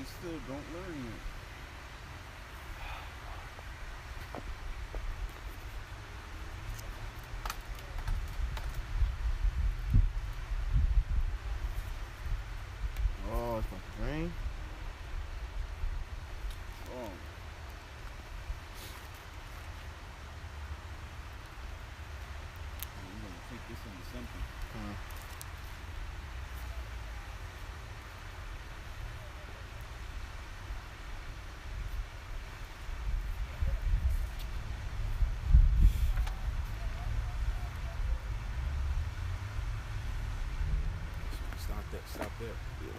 and still don't learn it. Oh, it's about to rain. Oh. I'm gonna take this into something. Stop there. Yeah.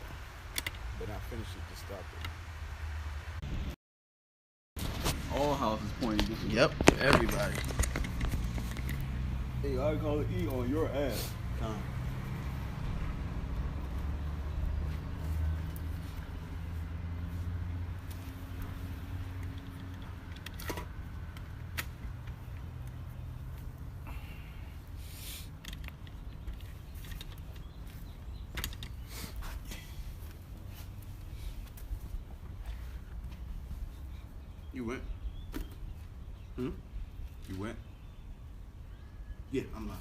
But not finish it, just stop it. All houses pointing this way. Yep, everybody. Hey, I call it E on your ass. Come. You went? You went? Yeah, I'm live.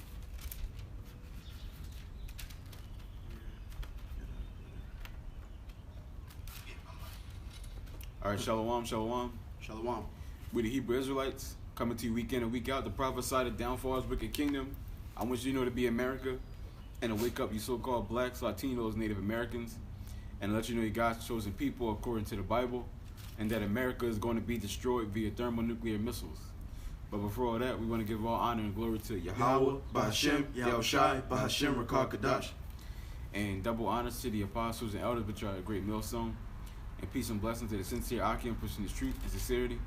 All right, shalom. Shalom. We the Hebrew Israelites coming to you week in and week out to prophesy the downfall of wicked kingdom. I want you to know to be America and to wake up you so-called blacks, Latinos, Native Americans, and let you know you God's chosen people according to the Bible, and that America is going to be destroyed via thermonuclear missiles. But before all that, we want to give all honor and glory to Yahweh, Bahashem, Yahushai, Bahashem, Rakah Kadash. And double honors to the apostles and elders which are a great millstone. And peace and blessings to the sincere Akim pushing the truth and sincerity.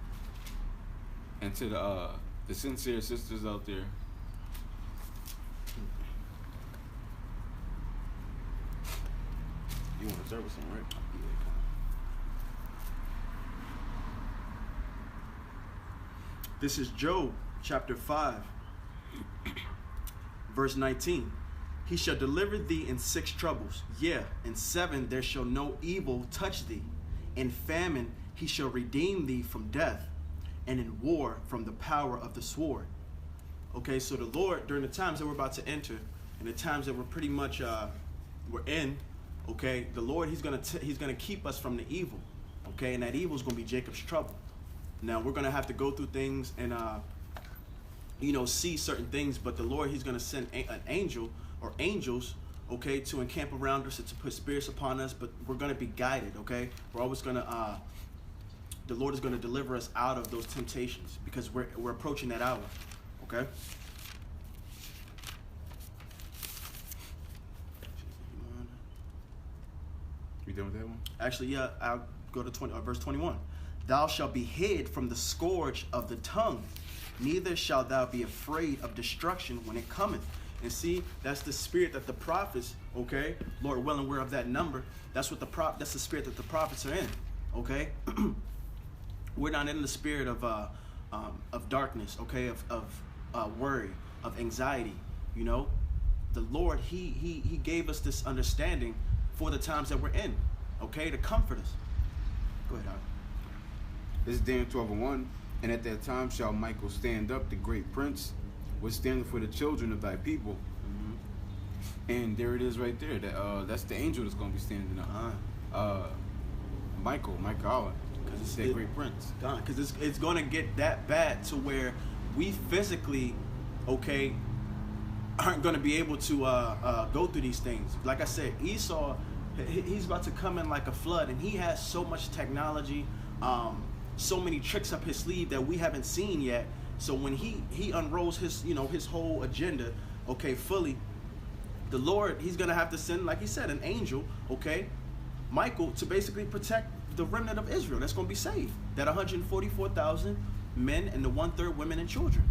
And to the sincere sisters out there. You want to start with something, right? This is Job, chapter 5, verse 19. He shall deliver thee in 6 troubles. Yeah, in 7 there shall no evil touch thee. In famine he shall redeem thee from death, and in war from the power of the sword. Okay, so the Lord, during the times that we're about to enter, and the times that we're pretty much we're in, okay, the Lord, he's gonna keep us from the evil. Okay, and that evil is gonna be Jacob's trouble. Now we're gonna have to go through things and see certain things, but the Lord, he's gonna send an angel or angels, okay, to encamp around us and to put spirits upon us, but we're gonna be guided, okay? We're always gonna the Lord is gonna deliver us out of those temptations because we're approaching that hour, okay? You done with that one? Actually, yeah, I'll go to verse 21. Thou shalt be hid from the scourge of the tongue, neither shalt thou be afraid of destruction when it cometh. And see, that's the spirit that the prophets, okay, Lord willing, we're of that number. That's what that's the spirit that the prophets are in, okay. We're not in the spirit of darkness, okay, of worry, of anxiety. You know, the Lord, he gave us this understanding for the times that we're in, okay, to comfort us. Go ahead, Howard. This is Daniel 12:1. And at that time shall Michael stand up, the great prince, which standeth for the children of thy people. And there it is right there. That's the angel that's going to be standing up. Michael, because it's that great prince. Because it's going to get that bad to where we physically, okay, aren't going to be able to go through these things. Like I said, Esau, he's about to come in like a flood, and he has so much technology, so many tricks up his sleeve that we haven't seen yet. So when he unrolls his whole agenda, okay, fully, the Lord, he's gonna have to send, like he said, an angel, okay, Michael, to basically protect the remnant of Israel that's gonna be saved. That 144,000 men and the 1/3 women and children.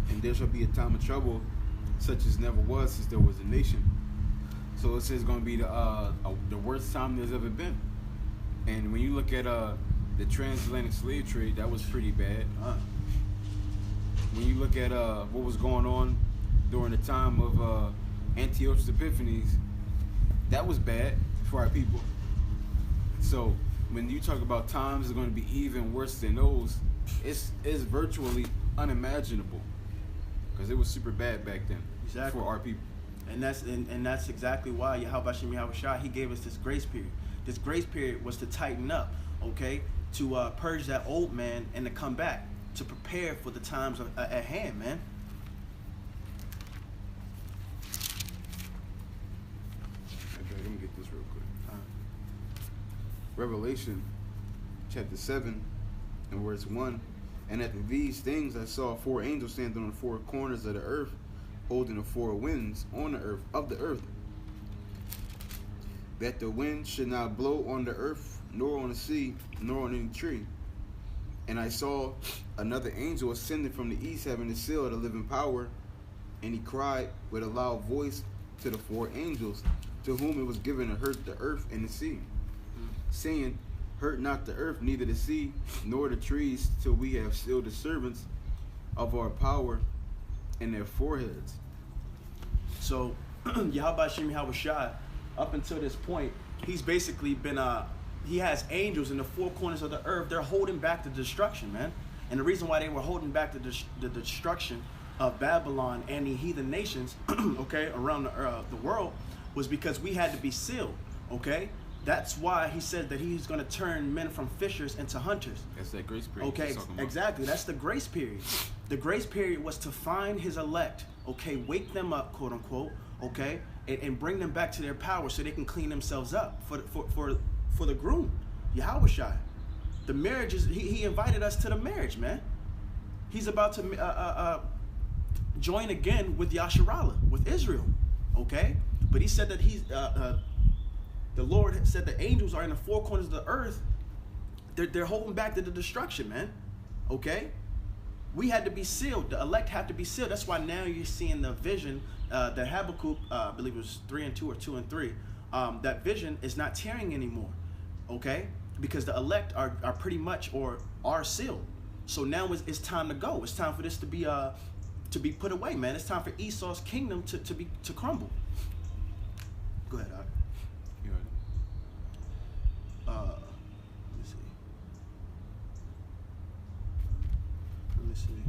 And there shall be a time of trouble, such as never was since there was a nation. So it says going to be the worst time there's ever been. And when you look at the transatlantic slave trade, that was pretty bad. When you look at what was going on during the time of Antiochus Epiphanes, that was bad for our people. So when you talk about times are going to be even worse than those, it's virtually unimaginable, because it was super bad back then. Exactly. For our people. And that's exactly why Yahweh Shem Yahweh Shai, he gave us this grace period. This grace period was to tighten up, okay, to purge that old man and to come back, to prepare for the times at hand, man. Okay, let me get this real quick. Revelation chapter 7 and verse 1. And after these things I saw 4 angels standing on the 4 corners of the earth, holding the 4 winds on the earth, of the earth, that the wind should not blow on the earth, nor on the sea, nor on any tree. And I saw another angel ascending from the east, having the seal of the living power, and he cried with a loud voice to the 4 angels, to whom it was given to hurt the earth and the sea, saying, hurt not the earth, neither the sea, nor the trees, till we have sealed the servants of our power in their foreheads. So Yahweh Shem Yahweh Shai, up until this point, he's basically been he has angels in the 4 corners of the earth. They're holding back the destruction, man. And the reason why they were holding back the destruction of Babylon and the heathen nations, okay, around the world, was because we had to be sealed, okay? That's why he said that he's going to turn men from fishers into hunters. That's that grace period. Okay, exactly. That's the grace period. The grace period was to find his elect, okay, wake them up, quote unquote, okay, and bring them back to their power so they can clean themselves up for the groom, Yahweh Shai. The marriage is, he invited us to the marriage, man. He's about to join again with Yasharallah, with Israel, okay? But he said that the Lord said the angels are in the 4 corners of the earth. They're holding back the destruction, man. Okay? We had to be sealed. The elect had to be sealed. That's why now you're seeing the vision that Habakkuk, I believe it was 3 and 2 or 2 and 3. That vision is not tearing anymore. Okay? Because the elect are pretty much or are sealed. So now it's time to go. It's time for this to be put away, man. It's time for Esau's kingdom to crumble. Go ahead, Doc. Let me see.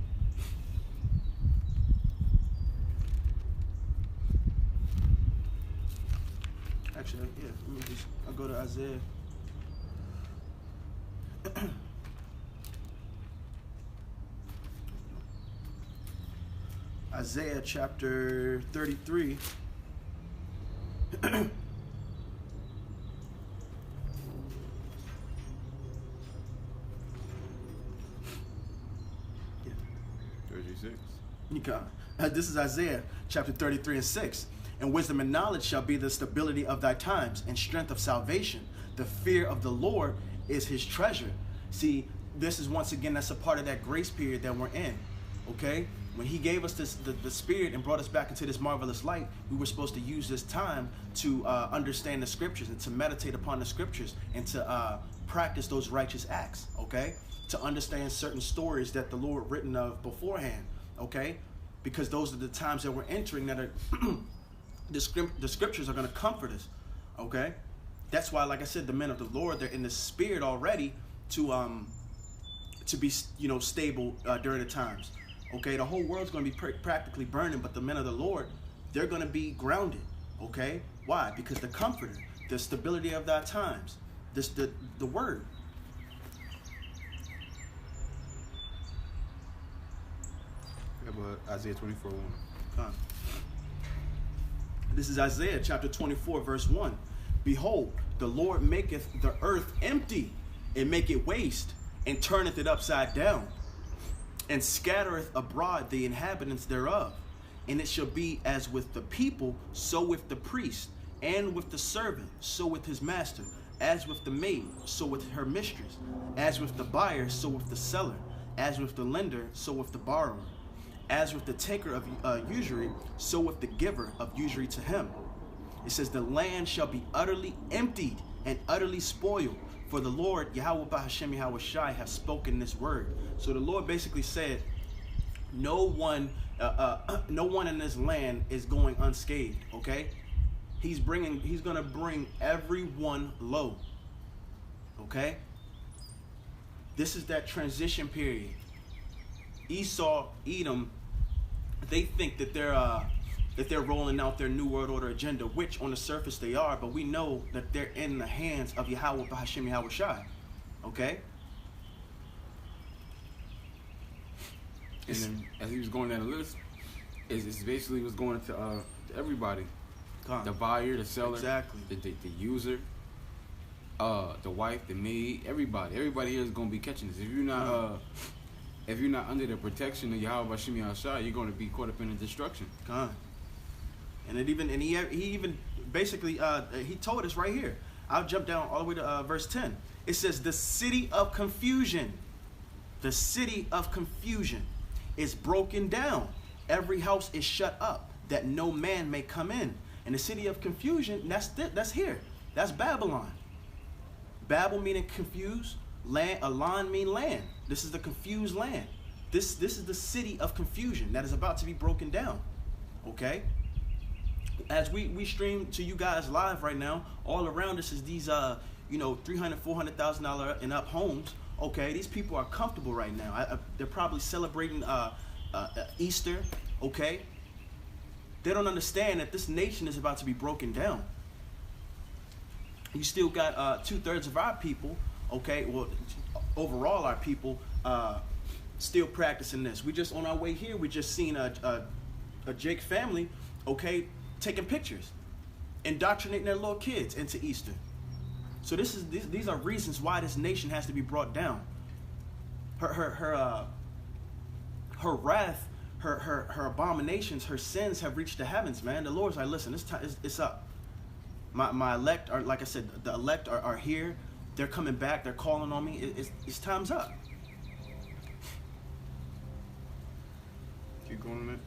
Actually, yeah, I'll go to Isaiah. Isaiah chapter 33. This is Isaiah chapter 33 and 6. And wisdom and knowledge shall be the stability of thy times, and strength of salvation. The fear of the Lord is his treasure. See, this is once again, that's a part of that grace period that we're in. Okay? When he gave us the spirit and brought us back into this marvelous light, we were supposed to use this time to understand the scriptures and to meditate upon the scriptures and to practice those righteous acts. Okay? To understand certain stories that the Lord written of beforehand. Okay? Because those are the times that we're entering that are the scriptures are going to comfort us. Okay? That's why, like I said, the men of the Lord, they're in the spirit already to be, stable during the times. Okay? The whole world's going to be practically burning, but the men of the Lord, they're going to be grounded. Okay? Why? Because the comforter, the stability of thy times, the word. Isaiah 24:1. This is Isaiah chapter 24, verse 1. Behold, the Lord maketh the earth empty, and make it waste, and turneth it upside down, and scattereth abroad the inhabitants thereof. And it shall be as with the people, so with the priest, and with the servant, so with his master, as with the maid, so with her mistress, as with the buyer, so with the seller, as with the lender, so with the borrower. As with the taker of usury, so with the giver of usury to him. It says, the land shall be utterly emptied and utterly spoiled, for the Lord, Yahweh Bahashem Yahweh Shai, have spoken this word. So the Lord basically said, No one in this land is going unscathed. Okay, he's gonna bring everyone low. Okay, this is that transition period. Esau, Edom, they think that they're rolling out their New World Order agenda, which on the surface they are, but we know that they're in the hands of Yahweh B'Hashem Yahweh Shai. Okay? And then as he was going down the list, it's basically was going to everybody. The buyer, the seller, exactly. the user, the wife, the maid, everybody. Everybody here is going to be catching this. If you're not under the protection of Yahweh B'Hashem Yahweh Shai, you're going to be caught up in the destruction. And he even basically he told us right here. I'll jump down all the way to verse 10. It says, the city of confusion is broken down. Every house is shut up, that no man may come in. And the city of confusion, that's here. That's Babylon. Babel meaning confused, land, Alan mean land. This is the confused land. This is the city of confusion that is about to be broken down. Okay? As we stream to you guys live right now, all around us is these $300,000, $400,000 and up homes. Okay, these people are comfortable right now. They're probably celebrating Easter. Okay, they don't understand that this nation is about to be broken down. You still got 2/3 of our people. Okay, well, overall our people still practicing this. We just on our way here. We just seen a Jake family. Okay, taking pictures, indoctrinating their little kids into Easter. So these are reasons why this nation has to be brought down. Her wrath, her abominations, her sins have reached the heavens, man. The Lord's like, listen, it's up. My elect are, like I said, the elect are here. They're coming back. They're calling on me. It's time's up. Keep going, man.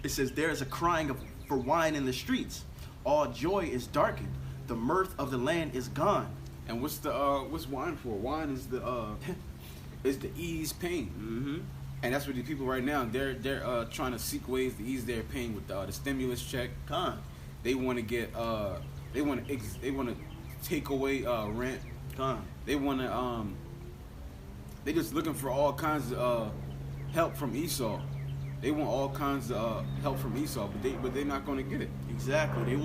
It says there is a crying for wine in the streets. All joy is darkened. The mirth of the land is gone. And what's wine for? Wine is the ease pain. Mm-hmm. And that's what the people right now, they're trying to seek ways to ease their pain with the stimulus check. They want to get they want to take away rent. They want to they just looking for all kinds of help from Esau. They want all kinds of help from Esau, but they're not going to get it. Exactly.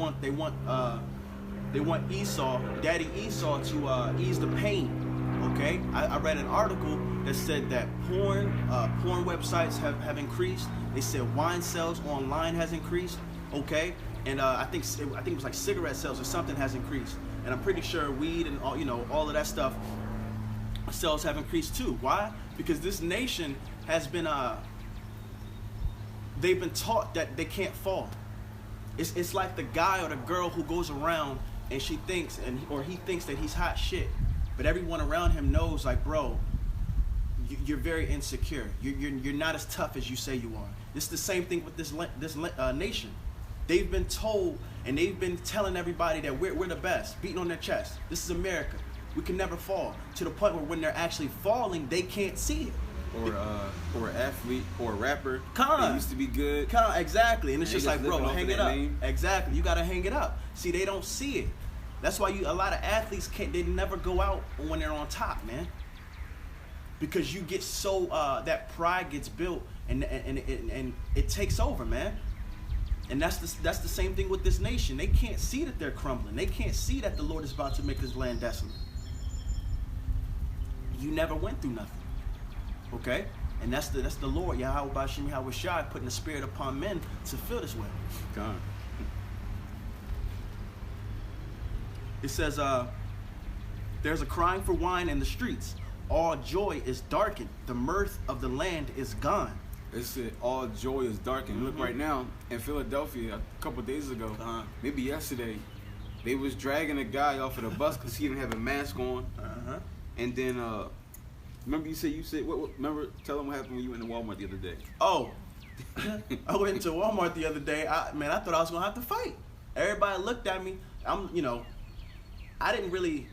They want Esau, Daddy Esau, to ease the pain. Okay. I read an article that said that porn websites have increased. They said wine sales online has increased. Okay. And I think it was like cigarette sales or something has increased. And I'm pretty sure weed and all of that stuff sales have increased too. Why? Because this nation has been they've been taught that they can't fall. It's like the guy or the girl who goes around and she thinks or he thinks that he's hot shit, but everyone around him knows, like, bro, you're very insecure. You're not as tough as you say you are. It's the same thing with this nation. They've been told and they've been telling everybody that we're the best, beating on their chest. This is America. We can never fall. To the point where when they're actually falling, they can't see it. Or an athlete or a rapper. They used to be good. Exactly. And it's just like, bro, hang it up. Name. Exactly. You gotta hang it up. See, they don't see it. That's why a lot of athletes they never go out when they're on top, man. Because you get so that pride gets built and it takes over, man. And that's the same thing with this nation. They can't see that they're crumbling. They can't see that the Lord is about to make this land desolate. You never went through nothing. Okay? And that's the Lord, Yahweh B'Hashem Yahweh Shai, putting the spirit upon men to feel this way. God. It says, there's a crying for wine in the streets. All joy is darkened. The mirth of the land is gone. It said all joy is darkened. Mm-hmm. Look, right now in Philadelphia, a couple days ago, maybe yesterday, they was dragging a guy off of the bus because he didn't have a mask on. And then, remember you said, what, remember, tell them what happened when you went to Walmart the other day. Oh, I went to Walmart the other day. I thought I was going to have to fight. Everybody looked at me. I didn't really,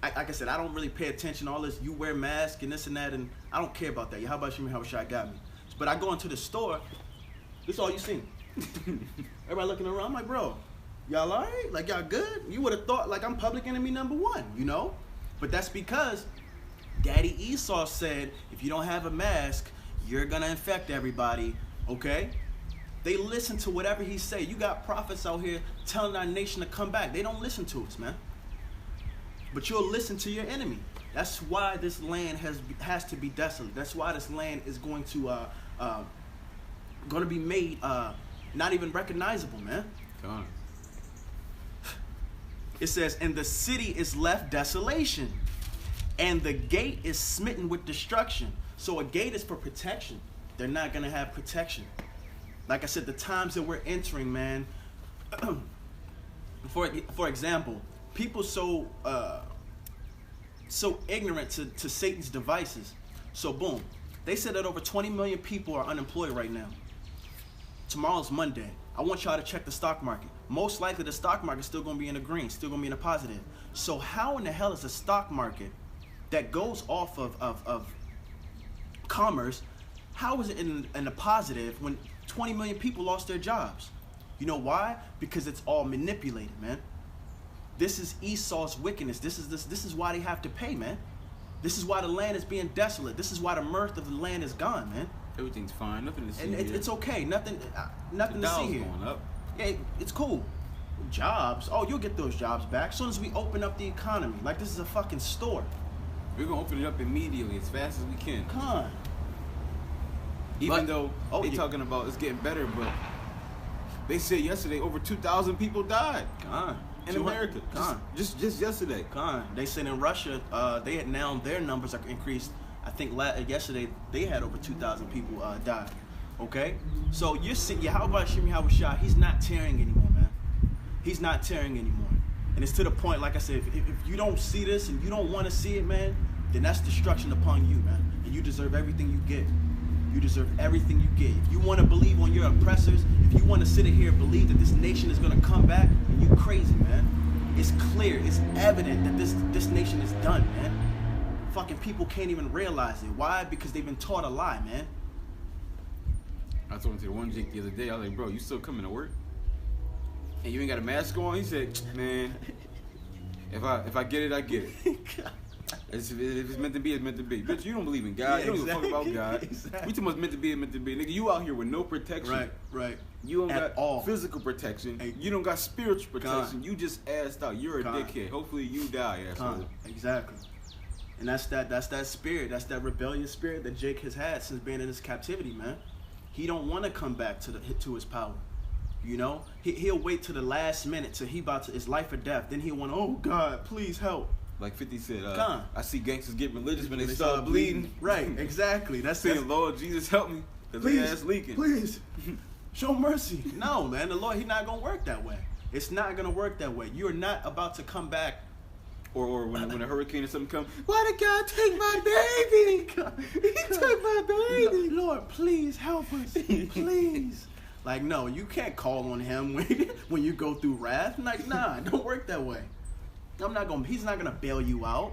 like I said, I don't really pay attention to all this. You wear masks and this and that, and I don't care about that. How about you? How Shai got me? But I go into the store, this is all you see. Everybody looking around, I'm like, bro, y'all all right? Like, y'all good? You would have thought, like, I'm public enemy number one, you know? But that's because Daddy Esau said, if you don't have a mask, you're going to infect everybody, okay? They listen to whatever he say. You got prophets out here telling our nation to come back. They don't listen to us, man. But you'll listen to your enemy. That's why this land has to be desolate. That's why this land is going to be made not even recognizable, man. Come on. It says, and the city is left desolation, and the gate is smitten with destruction. So a gate is for protection. They're not going to have protection. Like I said, the times that we're entering, man, for example, people so ignorant to Satan's devices. So boom, they said that over 20 million people are unemployed right now. Tomorrow's Monday. I want y'all to check the stock market. Most likely the stock market's still going to be in the green, still going to be in the positive. So how in the hell is a stock market that goes off of commerce, how is it in the positive when 20 million people lost their jobs? You know why? Because it's all manipulated, man. This is Esau's wickedness. This is why they have to pay, man. This is why the land is being desolate. This is why the mirth of the land is gone, man. Everything's fine. Nothing to see and here. It's okay. Nothing The to see here. going up. Yeah, it's cool. Jobs. Oh, you'll get those jobs back as soon as we open up the economy. Like this is a fucking store. We're going to open it up immediately as fast as we can. Come on. Even though they're talking about it's getting better, but they said yesterday over 2,000 people died in America. Just yesterday. They said in Russia, they had now their numbers are increased. I think yesterday they had over 2,000 people die. Okay? So you're seeing, how about Shimmy Hawashah? He's not tearing anymore, man. He's not tearing anymore. And it's to the point, like I said, if you don't see this and you don't want to see it, man, then that's destruction upon you, man. And you deserve everything you get. You deserve everything you get. If you want to believe on your oppressors, if you want to sit here and believe that this nation is going to come back, then you crazy, man. It's clear, it's evident that this nation is done, man. Fucking people can't even realize it. Why? Because they've been taught a lie, man. I was talking to the one Jake the other day. I was like, bro, you still coming to work? And you ain't got a mask on? He said, man, if I get it, I get it. If it's meant to be, it's meant to be. Bitch, you don't believe in God. You don't give a fuck about God. Exactly. We too much meant to be, meant to be. Nigga, you out here with no protection. Right. You don't At got all. physical protection. Hey. You don't got spiritual protection. You just assed out. You're a dickhead. Hopefully you die, asshole. Exactly. And that's that spirit. That's that rebellious spirit that Jake has had since being in his captivity, man. He don't want to come back to his power. You know? He'll wait till the last minute till it's life or death. Then he'll want, oh God, please help. Like 50 said, I see gangsters get religious when they start bleeding. Right, exactly. That's saying, Lord Jesus, help me, because the ass leaking. Please, show mercy. No, man, the Lord, He's not going to work that way. It's not going to work that way. You're not about to come back. Or when a hurricane or something comes, why did God take my baby? He took my baby. Lord, please help us. Please. Like, no, you can't call on Him when you go through wrath. Like, nah, it don't work that way. He's not gonna bail you out,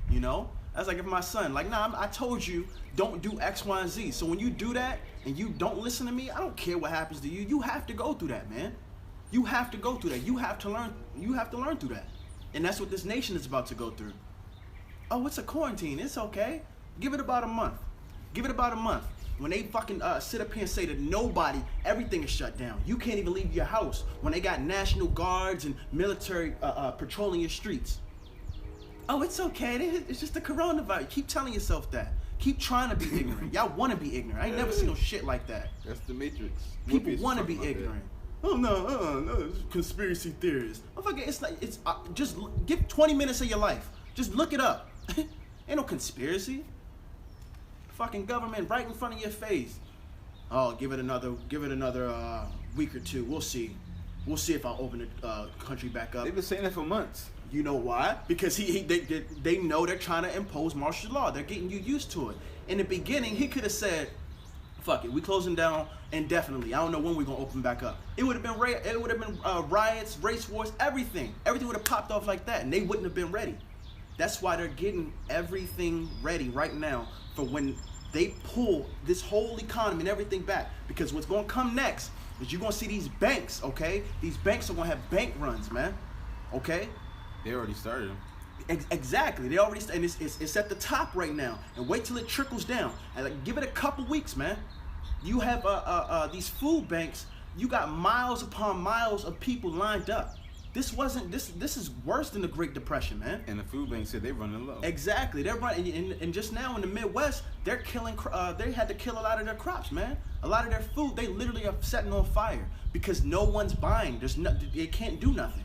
you know? That's like if my son, like, nah, I told you, don't do X, Y, and Z. So when you do that and you don't listen to me, I don't care what happens to you. You have to go through that, man. You have to go through that. You have to learn through that. And that's what this nation is about to go through. Oh, it's a quarantine. It's okay. Give it about a month. When they fucking sit up here and say that everything is shut down. You can't even leave your house when they got National Guards and military patrolling your streets. Oh, it's okay. It's just the coronavirus. Keep telling yourself that. Keep trying to be ignorant. Y'all want to be ignorant. I ain't never seen no shit like that. That's the Matrix. People want to be ignorant. Oh, no, conspiracy theories. Just give 20 minutes of your life. Just look it up. Ain't no conspiracy. Fucking government right in front of your face. Oh, give it another week or two. We'll see if I open the country back up. They've been saying that for months. You know why? Because they know they're trying to impose martial law. They're getting you used to it. In the beginning, he could have said, "Fuck it, we closing down indefinitely. I don't know when we're gonna open back up." It would have been riots, race wars, everything. Everything would have popped off like that, and they wouldn't have been ready. That's why they're getting everything ready right now for when they pull this whole economy and everything back. Because what's going to come next is you're going to see these banks, okay? These banks are going to have bank runs, man. Okay? They already started them. Exactly. They already and it's at the top right now. And wait till it trickles down. And like, give it a couple weeks, man. You have these food banks. You got miles upon miles of people lined up. This is worse than the Great Depression, man. And the food bank said they're running low. Exactly. They're running, and just now in the Midwest, they're killing. They had to kill a lot of their crops, man. A lot of their food, they literally are setting on fire because no one's buying. They can't do nothing.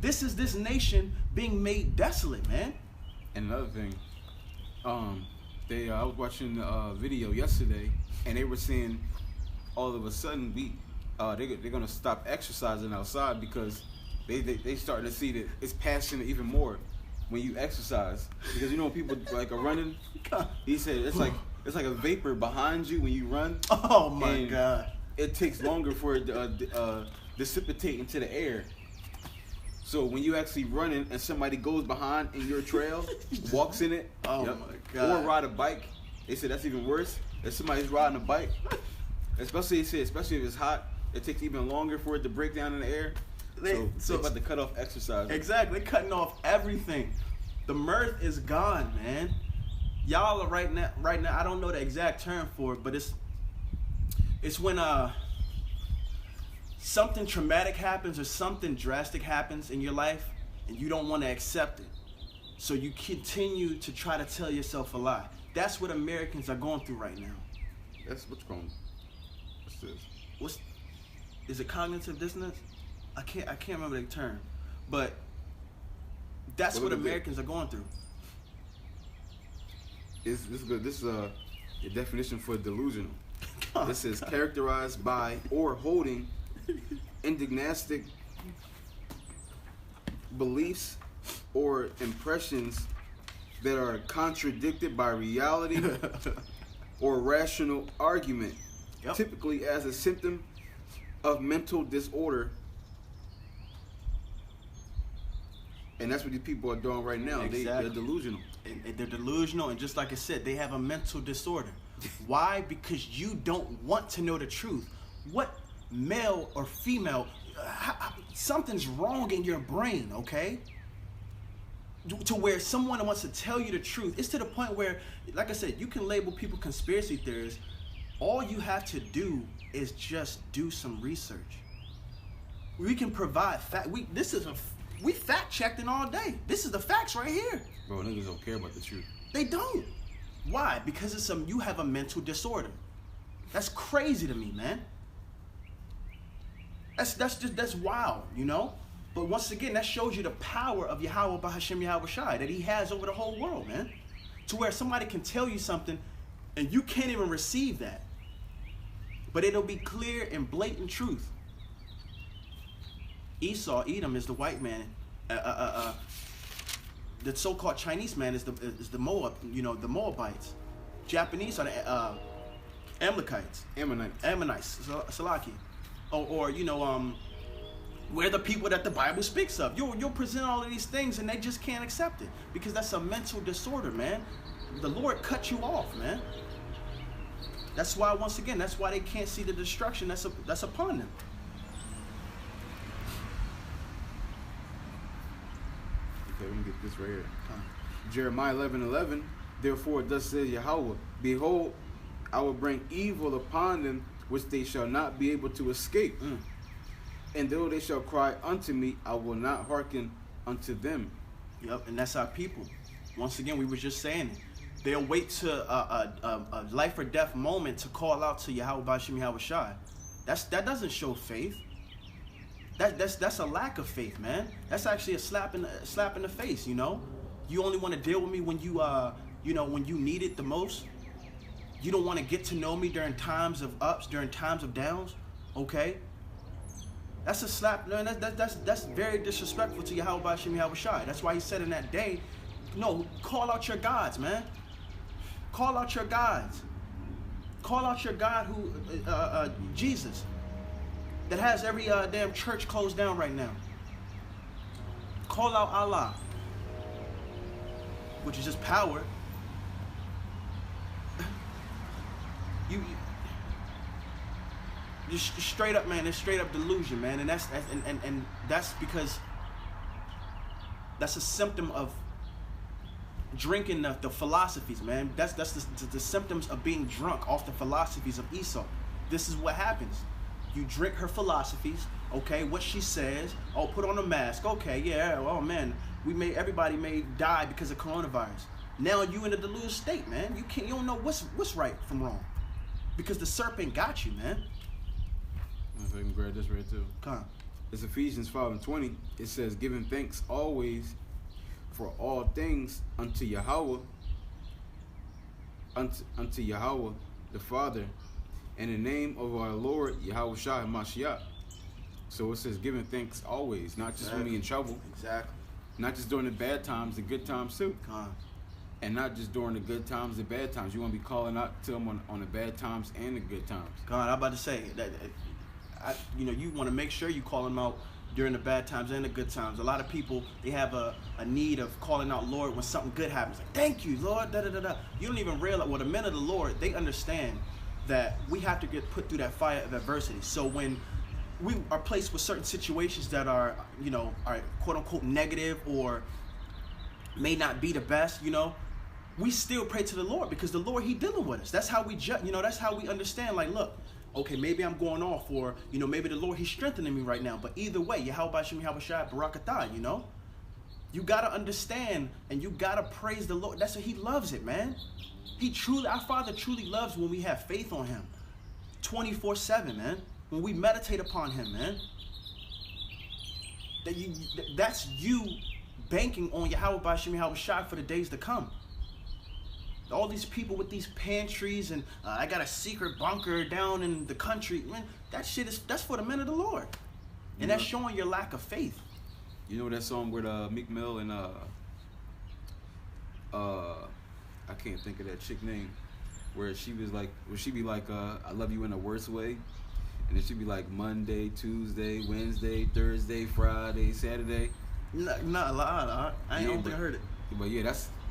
This is this nation being made desolate, man. And another thing, I was watching a video yesterday, and they were saying all of a sudden they're gonna stop exercising outside because they starting to see that it's passionate even more when you exercise, because you know people like are running. He said it's like a vapor behind you when you run. Oh my God! It takes longer for it to dissipate into the air. So when you actually running and somebody goes behind in your trail, walks in it, oh my God, or ride a bike, they said that's even worse. If somebody's riding a bike, especially if it's hot, it takes even longer for it to break down in the air. So they're about to cut off exercise. Exactly, they're cutting off everything. The mirth is gone, man. Y'all are right now. I don't know the exact term for it, but it's when something traumatic happens or something drastic happens in your life and you don't want to accept it. So you continue to try to tell yourself a lie. That's what Americans are going through right now. That's what's going on. What's this? Is it cognitive dissonance? I can't remember the term. But that's what Americans are going through. This is good. This is a definition for delusional. This is characterized by or holding indignastic beliefs or impressions that are contradicted by reality or rational argument, typically as a symptom of mental disorder. And that's what these people are doing right now. Exactly. They're delusional. And they're delusional, and just like I said, they have a mental disorder. Why? Because you don't want to know the truth. What male or female, something's wrong in your brain, okay? To where someone wants to tell you the truth. It's to the point where, like I said, you can label people conspiracy theorists. All you have to do is just do some research. We can provide fact. We fact checked all day. This is the facts right here. Bro, niggas don't care about the truth. They don't. Why? Because you have a mental disorder. That's crazy to me, man. That's wild, you know? But once again, that shows you the power of Yahweh Bahashem Yahweh Shai that he has over the whole world, man. To where somebody can tell you something and you can't even receive that. But it'll be clear and blatant truth. Edom is the white man. The so-called Chinese man is the Moab, the Moabites. Japanese are the Amalekites. Ammonites, Salaki. Or we're the people that the Bible speaks of. You'll present all of these things and they just can't accept it because that's a mental disorder, man. The Lord cut you off, man. That's why, once again, that's why they can't see the destruction that's upon them. Okay, let me get this right here. Jeremiah 11:11. Therefore, thus says Yahweh, behold, I will bring evil upon them, which they shall not be able to escape. And though they shall cry unto me, I will not hearken unto them. Yep, and that's our people. Once again, we were just saying it. They'll wait to a life or death moment to call out to Yahweh Bashim Yahweh Shai. That doesn't show faith. That's a lack of faith, man. That's actually a slap in the face, you know? You only want to deal with me when when you need it the most. You don't want to get to know me during times of ups, during times of downs, okay? That's a slap. Man, that's very disrespectful to Yahweh Bashim Yahweh Shai. That's why he said in that day, no, call out your gods, man. Call out your gods. Call out your God who, Jesus, that has every damn church closed down right now. Call out Allah, which is just power. you just straight up, man. It's straight up delusion, man, and that's because that's a symptom of drinking the philosophies, man. That's the symptoms of being drunk off the philosophies of Esau. This is what happens. You drink her philosophies, okay? What she says. Oh, put on a mask. Okay, yeah. Oh man, everybody may die because of coronavirus. Now you in a deluded state, man. You don't know what's right from wrong, because the serpent got you, man. If I can grab this right too. Come on. It's Ephesians 5:20. It says, "Giving thanks always for all things unto Yahweh, unto Yahweh the Father, in the name of our Lord Yahweh Shai Mashiach." So it says, giving thanks always, not just when we in trouble. Exactly. Not just during the bad times, the good times too. Come on. And not just during the good times, the bad times. You want to be calling out to them on the bad times and the good times. Come on, I'm about to say that. You want to make sure you call them out during the bad times and the good times. A lot of people, they have a need of calling out Lord when something good happens. Like, thank you, Lord. Da da da da. You don't even realize. Well, the men of the Lord, they understand that we have to get put through that fire of adversity. So when we are placed with certain situations that are quote unquote negative or may not be the best, we still pray to the Lord, because the Lord, He dealing with us. That's how we judge. That's how we understand. Like, look, okay, maybe I'm going off, or maybe the Lord, He's strengthening me right now. But either way, Yahweh Shem Yahweh Shai Barakatah, you gotta understand and you gotta praise the Lord. That's what He loves it, man. Our Father truly loves when we have faith on Him, 24/7, man. When we meditate upon Him, man. That's you banking on Yahweh Shem Yahweh Shai for the days to come. All these people with these pantries and I got a secret bunker down in the country, man, that's for the men of the Lord. And that's showing your lack of faith. You know that song with Meek Mill and I can't think of that chick name, where she be like, I love you in the worst way, and then she'd be like Monday, Tuesday, Wednesday, Thursday, Friday, Saturday. Not a lot. I don't think I heard it. But yeah,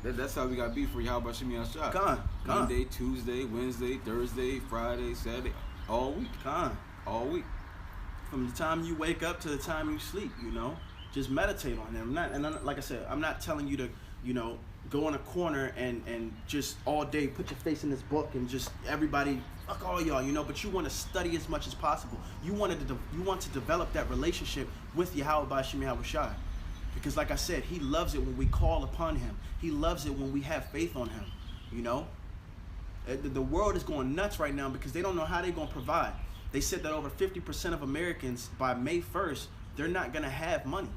that's how we got beef for Yahweh Shem Yahweh Shai. Come on. Monday, Tuesday, Wednesday, Thursday, Friday, Saturday, all week. All week. From the time you wake up to the time you sleep, just meditate on Him. Like I said, I'm not telling you to, go in a corner and just all day put your face in this book and just everybody fuck all y'all, but you want to study as much as possible. You want to develop that relationship with Yahweh Shem Yahweh Shai. Because like I said, He loves it when we call upon Him. He loves it when we have faith on Him, The world is going nuts right now because they don't know how they're going to provide. They said that over 50% of Americans by May 1st, they're not going to have money.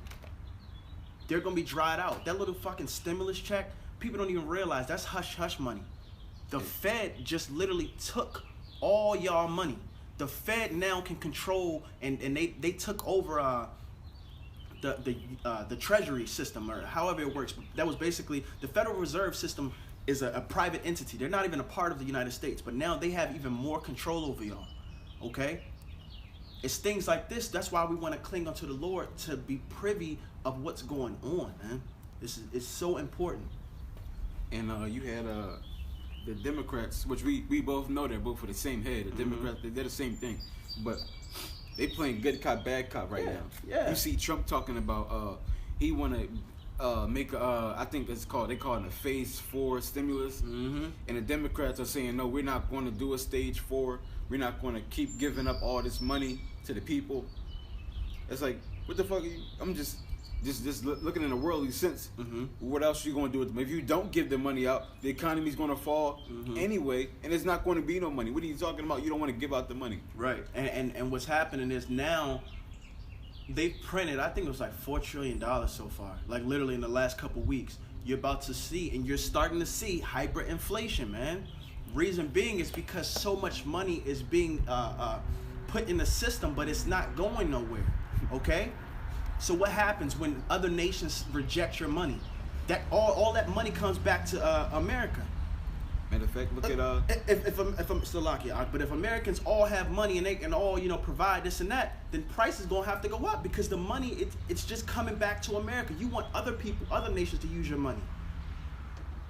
They're going to be dried out. That little fucking stimulus check, people don't even realize that's hush-hush money. The Fed just literally took all y'all money. The Fed now can control, and they took over the treasury system, or however it works. That was basically, the Federal Reserve System is a private entity. They're not even a part of the United States, but now they have even more control over y'all, okay? It's things like this. That's why we want to cling unto the Lord, to be privy of what's going on, man. It's so important. And you had the Democrats, which we both know they're both for the same head. The Democrats, they're the same thing, but they playing good cop, bad cop right now. Yeah. You see Trump talking about he want to make I think they call it a phase 4 stimulus, and the Democrats are saying no, we're not going to do a stage 4. We're not going to keep giving up all this money to the people. It's like, what the fuck are you? I'm just looking in a worldly sense. What else are you going to do with them? If you don't give the money out, the economy's going to fall anyway, and there's not going to be no money. What are you talking about? You don't want to give out the money. Right. And what's happening is now they've printed, I think it was like $4 trillion so far, like literally in the last couple weeks. You're about to see, and you're starting to see hyperinflation, man. Reason being is because so much money is being put in the system, but it's not going nowhere, okay? So what happens when other nations reject your money? That all that money comes back to America. Matter of fact, look at if I'm still lucky, but if Americans all have money and they can all provide this and that, then prices gonna have to go up, because the money it's just coming back to America. You want other people, other nations to use your money.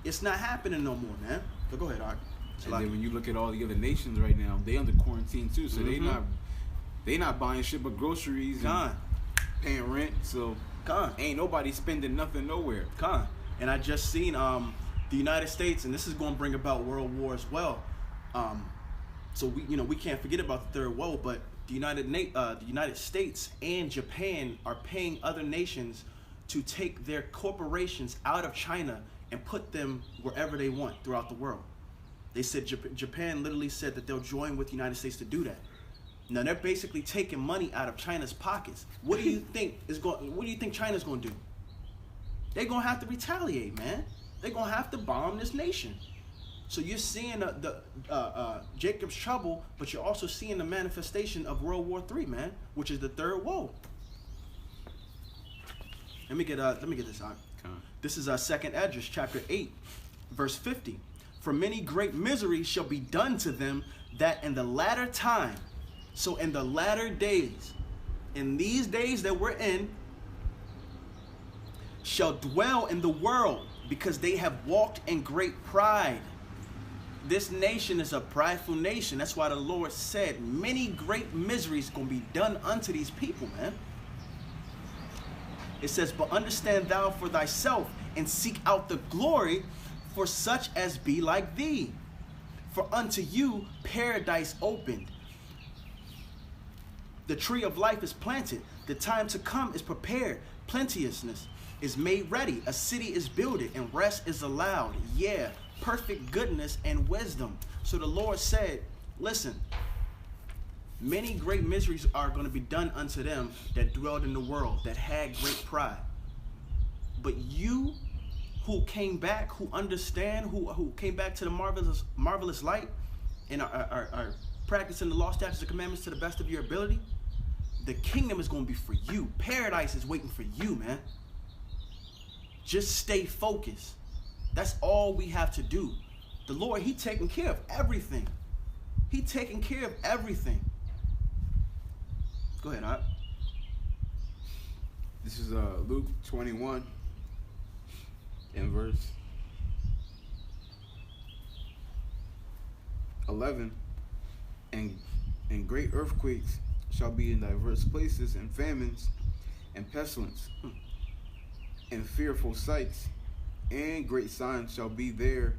It's not happening no more, man. So go ahead, Art. And then when you look at all the other nations right now, they under quarantine too, so they not buying shit but groceries and paying rent. So ain't nobody spending nothing nowhere. And I just seen the United States, and this is going to bring about world war as well. So we can't forget about the third world, but the United States and Japan are paying other nations to take their corporations out of China and put them wherever they want throughout the world. They said Japan literally said that they'll join with the United States to do that. Now they're basically taking money out of China's pockets. What do you think China's going to do? They're going to have to retaliate, man. They're going to have to bomb this nation. So you're seeing the Jacob's trouble, but you're also seeing the manifestation of World War III, man, which is the third woe. Let me get this out. This is 2nd Esdras, chapter 8, verse 50. For many great miseries shall be done to them that in the latter time, so in the latter days, in these days that we're in, shall dwell in the world, because they have walked in great pride. This nation is a prideful nation. That's why the Lord said many great miseries going to be done unto these people, man. It says, but understand thou for thyself, and seek out the glory for such as be like thee. For unto you paradise opened. The tree of life is planted. The time to come is prepared. Plenteousness is made ready. A city is builded, and rest is allowed. Yeah, perfect goodness and wisdom. So the Lord said, listen, many great miseries are going to be done unto them that dwelled in the world, that had great pride. But you who came back, who understand, who came back to the marvelous light, and are practicing the law, statutes, and commandments to the best of your ability, the kingdom is going to be for you. Paradise is waiting for you, man. Just stay focused. That's all we have to do. The Lord, He taking care of everything. He taking care of everything. Go ahead, Art. This is Luke 21 in verse 11. And great earthquakes shall be in diverse places, and famines, and pestilence, and fearful sights, and great signs shall be there,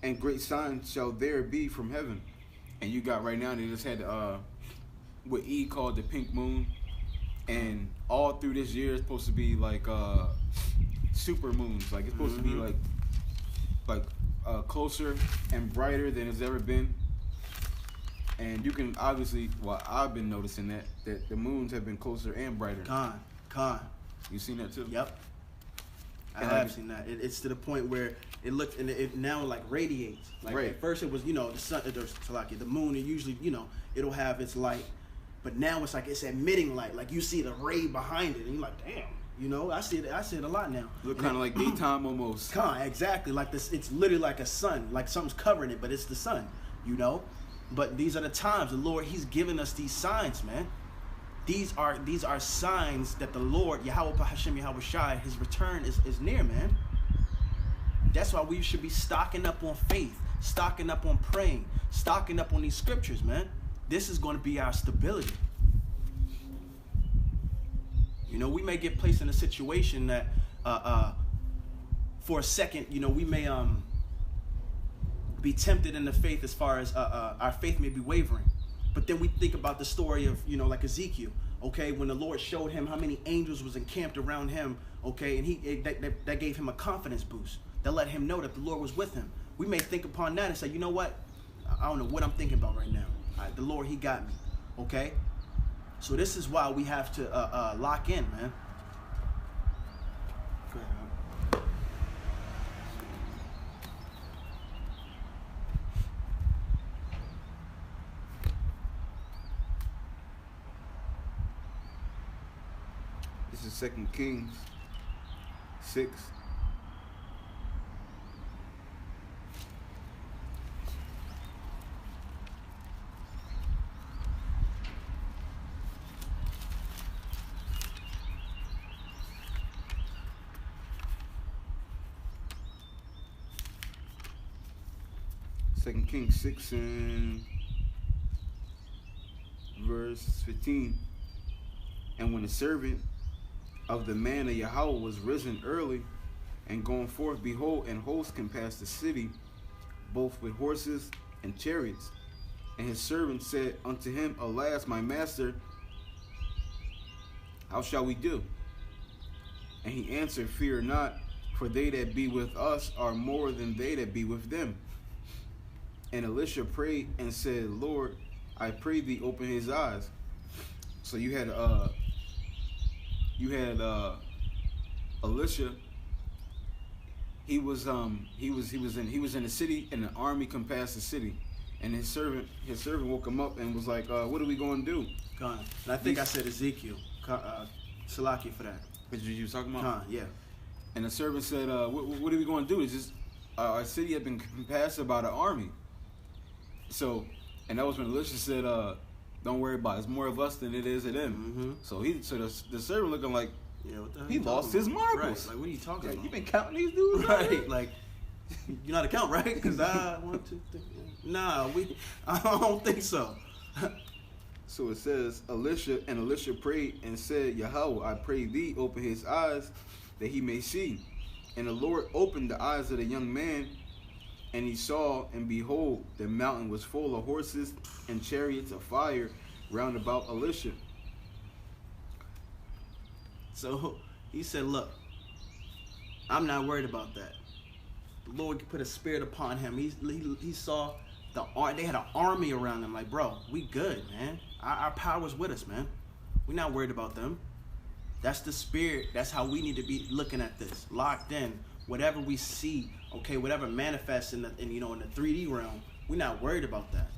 and great signs shall there be from heaven. And you got right now, they just had what E called the pink moon, and all through this year it's supposed to be like super moons. Like it's supposed to be like closer and brighter than it's ever been. And you can obviously, well, I've been noticing that the moons have been closer and brighter. Con. You seen that too? Yep. I have seen that. It's to the point where it looked, and it now like radiates. Like right. At first it was, the sun, the moon, it usually, it'll have its light. But now it's like it's emitting light. Like you see the ray behind it, and you're like, damn. I see it a lot now. Look kind of like daytime almost. Exactly. Like this, it's literally like a sun. Like something's covering it, but it's the sun. But these are the times the Lord, He's given us these signs, man. These are signs that the Lord, Yahweh Hashem Yahweh Shai, His return is near, man. That's why we should be stocking up on faith, stocking up on praying, stocking up on these scriptures, man. This is going to be our stability. We may get placed in a situation that, for a second, we may be tempted in the faith as far as our faith may be wavering. But then we think about the story of, like Ezekiel, okay, when the Lord showed him how many angels was encamped around him, okay, and that gave him a confidence boost. That let him know that the Lord was with him. We may think upon that and say, you know what? I don't know what I'm thinking about right now. The Lord, He got me, okay? So this is why we have to lock in, man. Go ahead, This is 2 Kings 6. 2 Kings 6 and verse 15. And when the servant of the man of Yahweh was risen early and going forth, behold, and hosts compassed the city, both with horses and chariots. And his servant said unto him, Alas, my master, how shall we do? And he answered, Fear not, for they that be with us are more than they that be with them. And Elisha prayed and said, Lord, I pray thee, open his eyes. So you had Alysha. He was in the city, and the army compassed the city, and his servant woke him up and was like, what are we going to do? Khan. And I think I said Ezekiel. Salaki for that. What you was talking about? Khan, yeah. And the servant said, what are we going to do? It's just our city had been compassed by the army. So, and that was when Elisha said, don't worry about it. It's more of us than it is of them. Mm-hmm. So the servant looking like, yeah, what the hell he you lost talking his about? marbles. Right. Like, what are you talking about? You been counting these dudes? Right. Like, you know how to count, right? Because I want to think. Nah, I don't think so. So it says, Elisha prayed and said, Yahweh, I pray thee, open his eyes that he may see. And the Lord opened the eyes of the young man, and he saw, and behold, the mountain was full of horses and chariots of fire round about Elisha. So he said, look, I'm not worried about that. The Lord put a spirit upon him. He saw they had an army around them. Like, bro, we good, man. Our power's with us, man. We're not worried about them. That's the spirit. That's how we need to be looking at this. Locked in. Whatever we see, okay, whatever manifests in the 3D realm, we're not worried about that.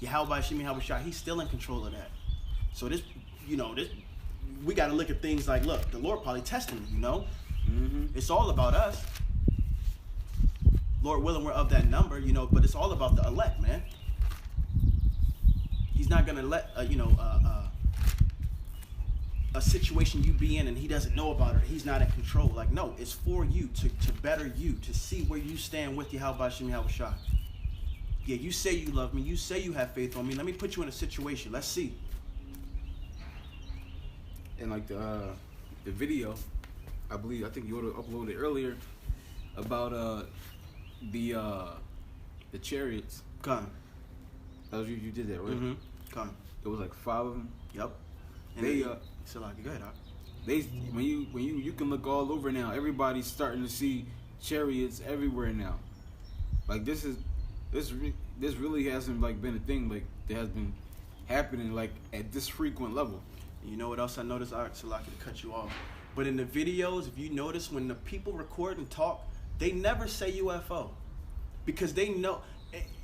Yahweh Shemi Habashah, he's still in control of that. So this, we got to look at things like, look, the Lord probably testing me, Mm-hmm. It's all about us. Lord willing, we're of that number, but it's all about the elect, man. He's not going to let, a situation you be in and he doesn't know about it, he's not in control. Like, no, it's for you, to better you, to see where you stand with Yahweh Shemi Habashah. Yeah, you say you love me, you say you have faith on me, let me put you in a situation, let's see. And like the video, I think you uploaded earlier about the chariots. Come. That was you did that, right? Mm-hmm. Come. It was like 5 of them. Yep. And They so like, go ahead, Doc. when you can look all over now. Everybody's starting to see chariots everywhere now. Like this really hasn't like been a thing like that has been happening like at this frequent level. You know what else I noticed? So like to cut you off. But in the videos, if you notice, when the people record and talk, they never say UFO, because they know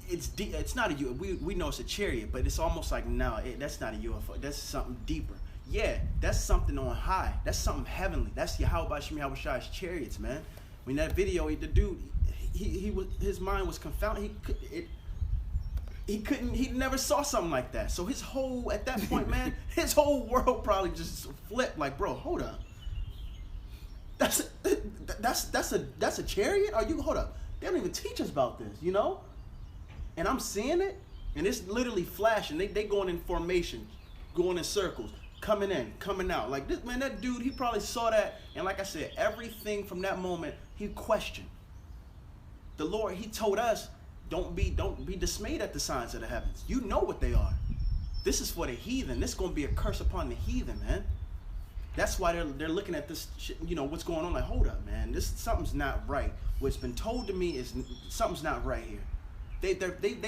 it's not a UFO. We know it's a chariot, but it's almost like that's not a UFO. That's something deeper. Yeah, that's something on high. That's something heavenly. That's Yahweh Shemi Habashah's chariots, man. When that video, the dude, his mind was confounded. He never saw something like that. So at that point, man, his whole world probably just flipped. Like, bro, hold up. That's a chariot? Hold up. They don't even teach us about this, And I'm seeing it, and it's literally flashing. They going in formation, going in circles, coming in, coming out. Like this, man, that dude, he probably saw that, and like I said, everything from that moment, he questioned. The Lord, he told us, don't be dismayed at the signs of the heavens. You know what they are. This is for the heathen. This is going to be a curse upon the heathen, man. That's why they're looking at this shit, what's going on. Like, hold up, man. Something's not right. What's been told to me is something's not right here. They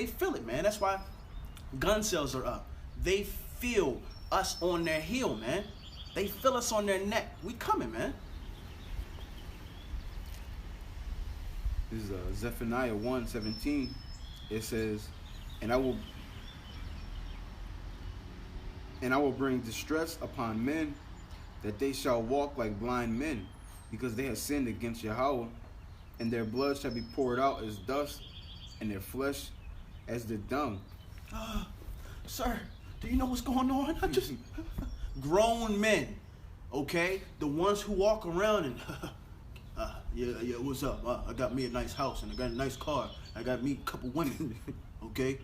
feel it, man. That's why gun sales are up. They feel us on their heel, man. They feel us on their neck. We coming, man. This is Zephaniah 1:17. It says, and I will bring distress upon men, that they shall walk like blind men, because they have sinned against Yahweh, and their blood shall be poured out as dust, and their flesh as the dung. Sir, do you know what's going on? I just grown men, okay, the ones who walk around and Yeah, what's up? I got me a nice house and I got a nice car. I got me a couple women. Okay?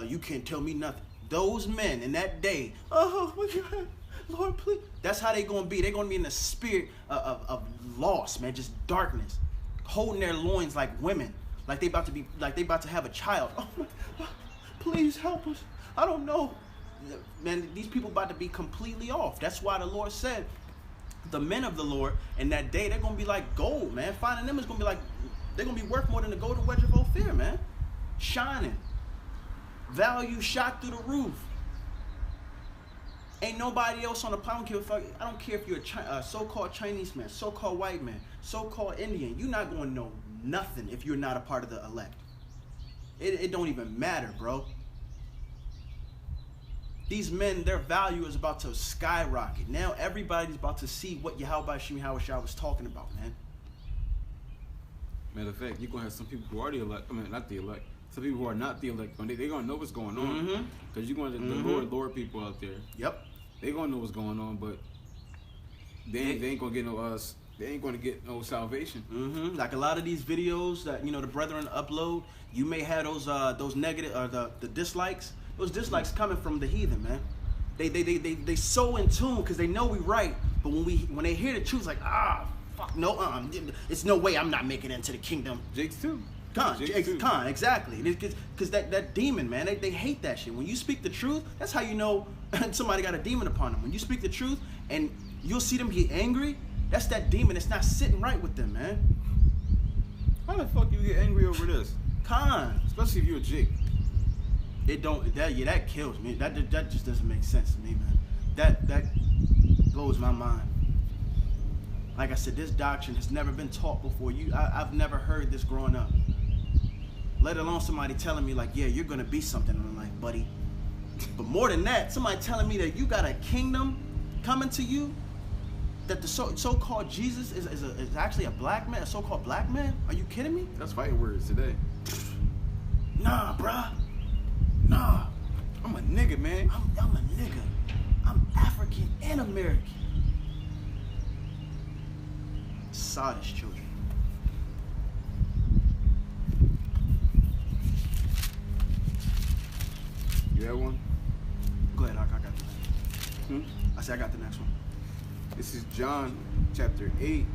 You can't tell me nothing. Those men in that day, oh my God, Lord, please. That's how they gonna be. They're gonna be in the spirit of loss, man, just darkness, holding their loins like women, like they about to have a child. Oh my God, please help us. I don't know, man. These people about to be completely off. That's why the Lord said, the men of the Lord in that day, they're gonna be like gold, man. Finding them is gonna be like, they're gonna be worth more than the golden wedge of Ophir, man. Shining. Value shot through the roof. Ain't nobody else on the planet. I don't care if you're a so-called Chinese man, so-called white man, so-called Indian. You're not going to know nothing if you're not a part of the elect. It don't even matter, bro. These men, their value is about to skyrocket. Now everybody's about to see what Yahweh Shem Yahushua was talking about, man. Matter of fact, you're going to have some people who are the elect. I mean, not the elect. Some people who are not the elect, they're going to know what's going on. Because you're going to the Lord people out there. Yep. They're going to know what's going on, but they ain't going to get no they ain't going to get no salvation. Like a lot of these videos that, the brethren upload, you may have those negative or the dislikes. Those dislikes coming from the heathen, man. They so in tune because they know we right, but when they hear the truth, it's like, fuck no, it's no way I'm not making it into the kingdom. Jake's too. Con, exactly. Because that demon, man, they hate that shit. When you speak the truth, that's how you know somebody got a demon upon them. When you speak the truth and you'll see them get angry, that's that demon. It's not sitting right with them, man. How the fuck you get angry over this? Con. Especially if you're a Jake. That kills me. That just doesn't make sense to me, man. That blows my mind. Like I said, this doctrine has never been taught before. I've never heard this growing up. Let alone somebody telling me like, yeah, you're gonna be something. And I'm like, buddy. But more than that, somebody telling me that you got a kingdom coming to you, that the so-called Jesus is actually a black man, a so-called black man. Are you kidding me? That's fighting words today. Nah, bruh. Nah. I'm a nigga, man. I'm a nigga. I'm African and American. Sodish children. You have one? Go ahead, I got the next one. I said I got the next one. This is John chapter 8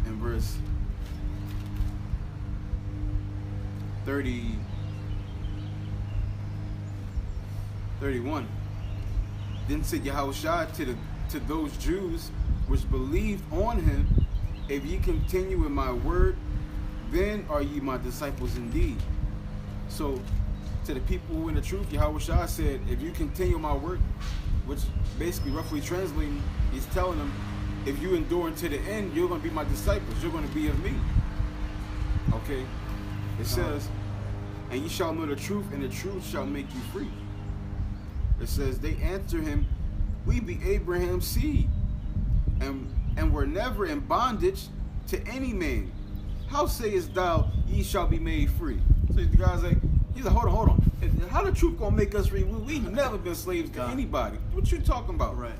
and verse 31. Then said Yahushua to those Jews which believed on him, if ye continue in my word, then are ye my disciples indeed. So to the people who in the truth, Yahushua said, if you continue my word, which basically roughly translating, he's telling them, if you endure unto the end, you're going to be my disciples. You're going to be of me. Okay? It says, and ye shall know the truth, and the truth shall make you free. It says, they answer him, we be Abraham's seed, and were never in bondage to any man. How sayest thou, ye shall be made free? So the guy's like, he's like, hold on. How the truth gonna make us free? We never been slaves to anybody. What you talking about? Right.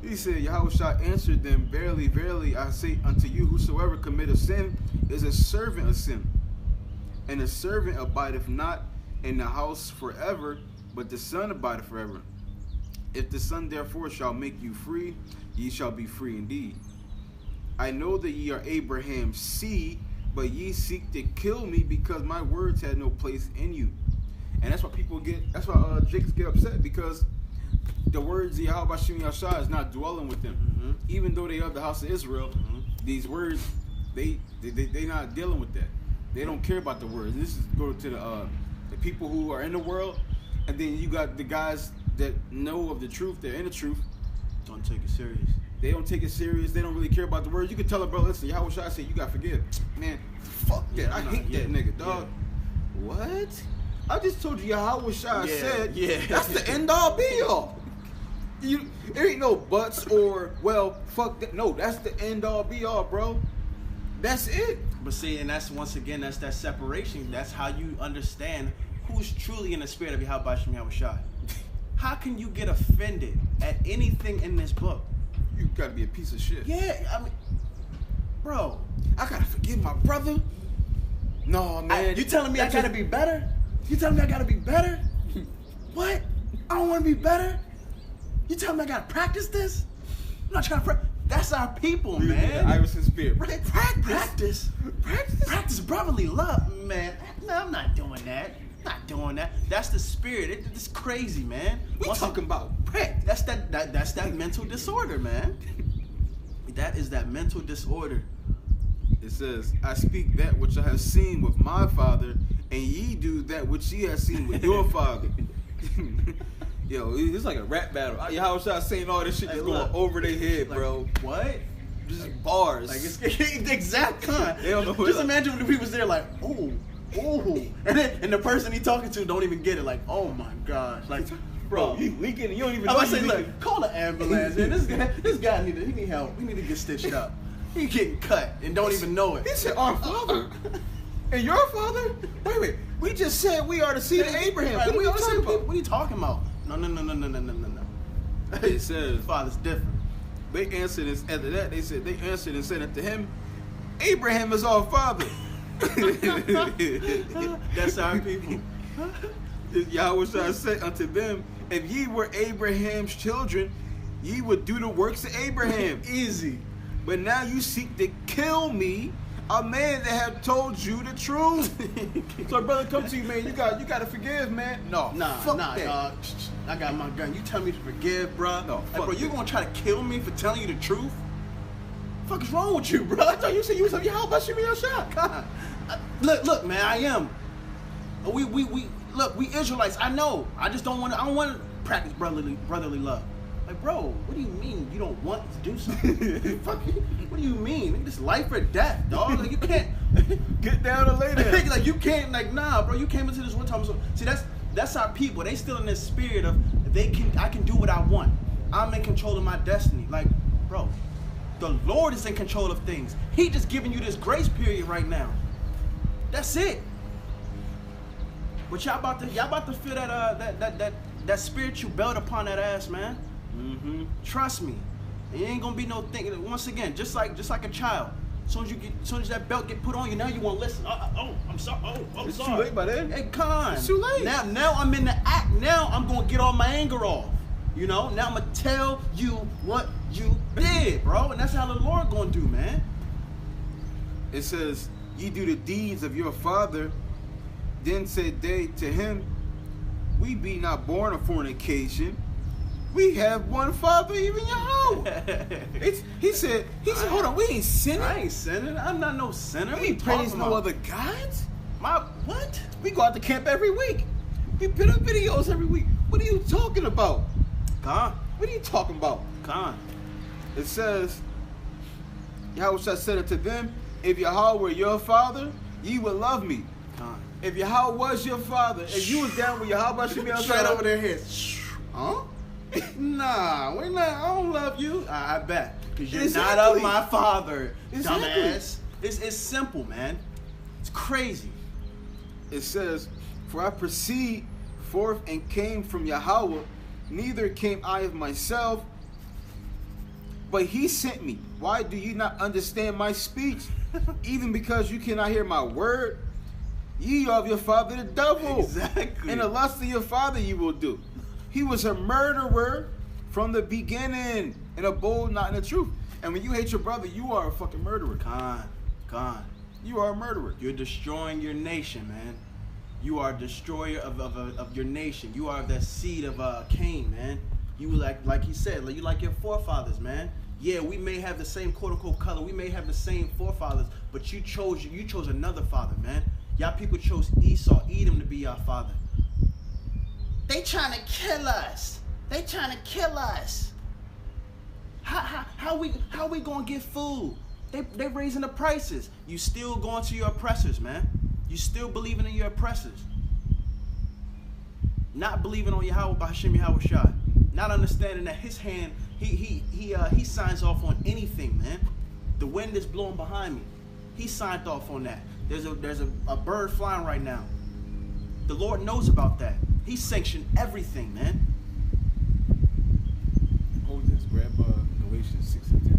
He said, Yahushua answered them, verily, verily, I say unto you, whosoever committeth sin is a servant of sin. And a servant abideth not in the house forever, but the Son abideth forever. If the Son therefore shall make you free, ye shall be free indeed. I know that ye are Abraham's seed, but ye seek to kill me because my words had no place in you. And that's why that's why Jakes get upset, because the words of Yahweh Shem Yahushua is not dwelling with them. Even though they are the house of Israel, these words, they not dealing with that. They don't care about the words. This is go to the people who are in the world, and then you got the guys that know of the truth, they're in the truth. Don't take it serious. They don't take it serious. They don't really care about the words. You can tell a brother, listen, Yahweh Shai said you got to forgive. Man, fuck that. I hate that nigga, dog. Yeah. What? I just told you Yahweh Shai said that's the end all be all. There ain't no buts or, well, fuck that. No, that's the end all be all, bro. That's it. But see, and that's, once again, that's that separation. That's how you understand who's truly in the spirit of Yahweh Shem Yahushua. How can you get offended at anything in this book? You gotta be a piece of shit. Yeah, I mean, bro. I gotta forgive my brother. No, man. You telling me I gotta be better? You telling me I gotta be better? What? I don't want to be better. You telling me I gotta practice this? I'm not trying to practice. That's our people, man. The Iverson spirit. Right? Practice brotherly love, man. No, I'm not doing that. Not doing that. That's the spirit. It's crazy, man. We talking about practice. That's that mental disorder, man. That is that mental disorder. It says, I speak that which I have seen with my father, and ye do that which ye have seen with your father. Yo, it's like a rap battle. How should I saying all this shit just going over their head, like, bro? What? Just bars. Like it's the exact kind. They don't know Just imagine when the people's there like, oh, and the person he talking to don't even get it. Like, oh my gosh, like, bro, you leaking. You don't even I know. was say, look, call the ambulance, man. This guy need help. He need to get stitched up. He getting cut and don't even know it. He said, our father and your father. Wait. We just said we are the seed of Abraham. Right, What are you talking about? What are you talking about? No. It says, father's different. They answered and after that they answered and said unto him, Abraham is our father. That's our people. Yahweh shall say unto them, if ye were Abraham's children, ye would do the works of Abraham. Easy. But now you seek to kill me, a man that have told you the truth. So brother, come to you, man. You got to forgive, man. No, nah, dog. I got my gun. You tell me to forgive, bro. No, like, bro, you gonna try to kill me for telling you the truth? Fuck is wrong with you, bro? I thought you said you was how about shoot me your shot? God. Look, man. I am. We Israelites. I know. I just don't want to. I don't want to practice brotherly love. Like, bro, what do you mean you don't want to do something? What do you mean? This life or death, dog. Like, you can't get down and lay there. Like, you can't. Like, nah, bro. You came into this one time. So see, that's our people. They still in this spirit of I can do what I want. I'm in control of my destiny. Like, bro, the Lord is in control of things. He just giving you this grace period right now. That's it. But y'all about to feel that spiritual belt upon that ass, man. Mm-hmm. Trust me. It ain't gonna be no thing. Once again, just like a child. As soon as that belt get put on you, now you won't listen. I'm sorry. I'm it's sorry. too late by then. Hey, come on. It's too late. Now I'm in the act. Now I'm gonna get all my anger off. You know. Now I'm gonna tell you what you did, bro. And that's how the Lord gonna do, man. It says, ye do the deeds of your father. Then said they to him, we be not born of fornication. We have one father, even Yahweh. He said, hold on, we ain't sinning. I ain't sinning. I'm not no sinner. We ain't praise no other gods. What? We go out to camp every week. We put up videos every week. What are you talking about? Con. What are you talking about? Con. It says, Yahweh said unto them, if Yahweh were your father, ye would love me. Con. If Yahweh was your father, if you was down with Yahweh, should be straight over their heads. Huh? Nah, we're not. I don't love you. I bet. Because you're not of my father, dumbass. It's simple, man. It's crazy. It says, for I proceed forth and came from Yahweh, neither came I of myself, but he sent me. Why do you not understand my speech? Even because you cannot hear my word? Ye are of your father the devil. Exactly. And the lust of your father you will do. He was a murderer from the beginning and abode not in the truth. And when you hate your brother, you are a fucking murderer. Con. You are a murderer. You're destroying your nation, man. You are a destroyer of your nation. You are the seed of Cain, man. You like he said, you like your forefathers, man. Yeah, we may have the same quote unquote color. We may have the same forefathers, but you chose another father, man. Y'all people chose Esau, Edom to be your father. They trying to kill us. How we gonna get food? They raising the prices. You still going to your oppressors, man. You still believing in your oppressors. Not believing on Yahweh by Hashem Yahweh Shai. Not understanding that his hand, he signs off on anything, man. The wind is blowing behind me. He signed off on that. There's a bird flying right now. The Lord knows about that. He sanctioned everything, man. Hold this. Grab Galatians 6 and 10.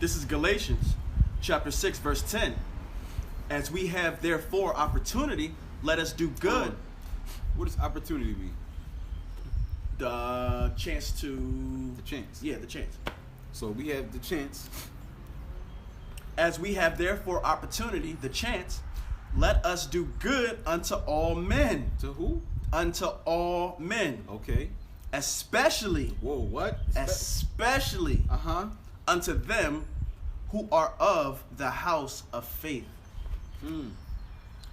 This is Galatians chapter 6, verse 10. As we have therefore opportunity, let us do good. What does opportunity mean? The chance to... The chance. Yeah, the chance. So we have the chance. As we have therefore opportunity, the chance, let us do good unto all men. To who? Unto all men. Okay. Especially. Whoa, what? Especially. Unto them who are of the house of faith.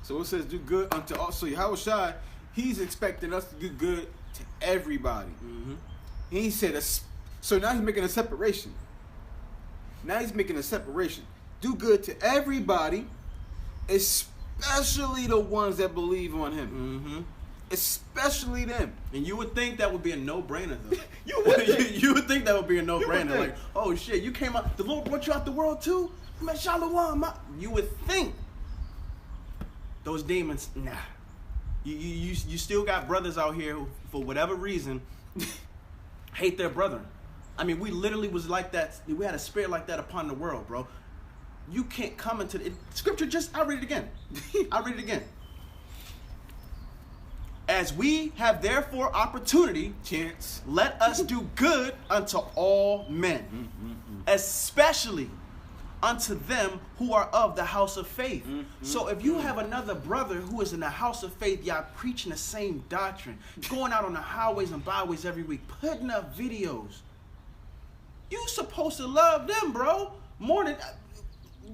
So it says do good unto all. So Yahushua, he's expecting us to do good to everybody. He said, so now he's making a separation. Do good to everybody, especially the ones that believe on him. Especially them. And you would think that would be a no-brainer, though. you would think that would be a no-brainer. Like, oh shit, you came out, the Lord brought you out the world too? Man, Shalom. You would think those demons, nah. You still got brothers out here who, for whatever reason, hate their brethren. I mean, we literally was like that. We had a spirit like that upon the world, bro. You can't come into the scripture. I'll read it again. As we have therefore opportunity, chance, let us do good unto all men, especially unto them who are of the house of faith. So if you have another brother who is in the house of faith, y'all preaching the same doctrine, going out on the highways and byways every week, putting up videos, you supposed to love them, bro. More than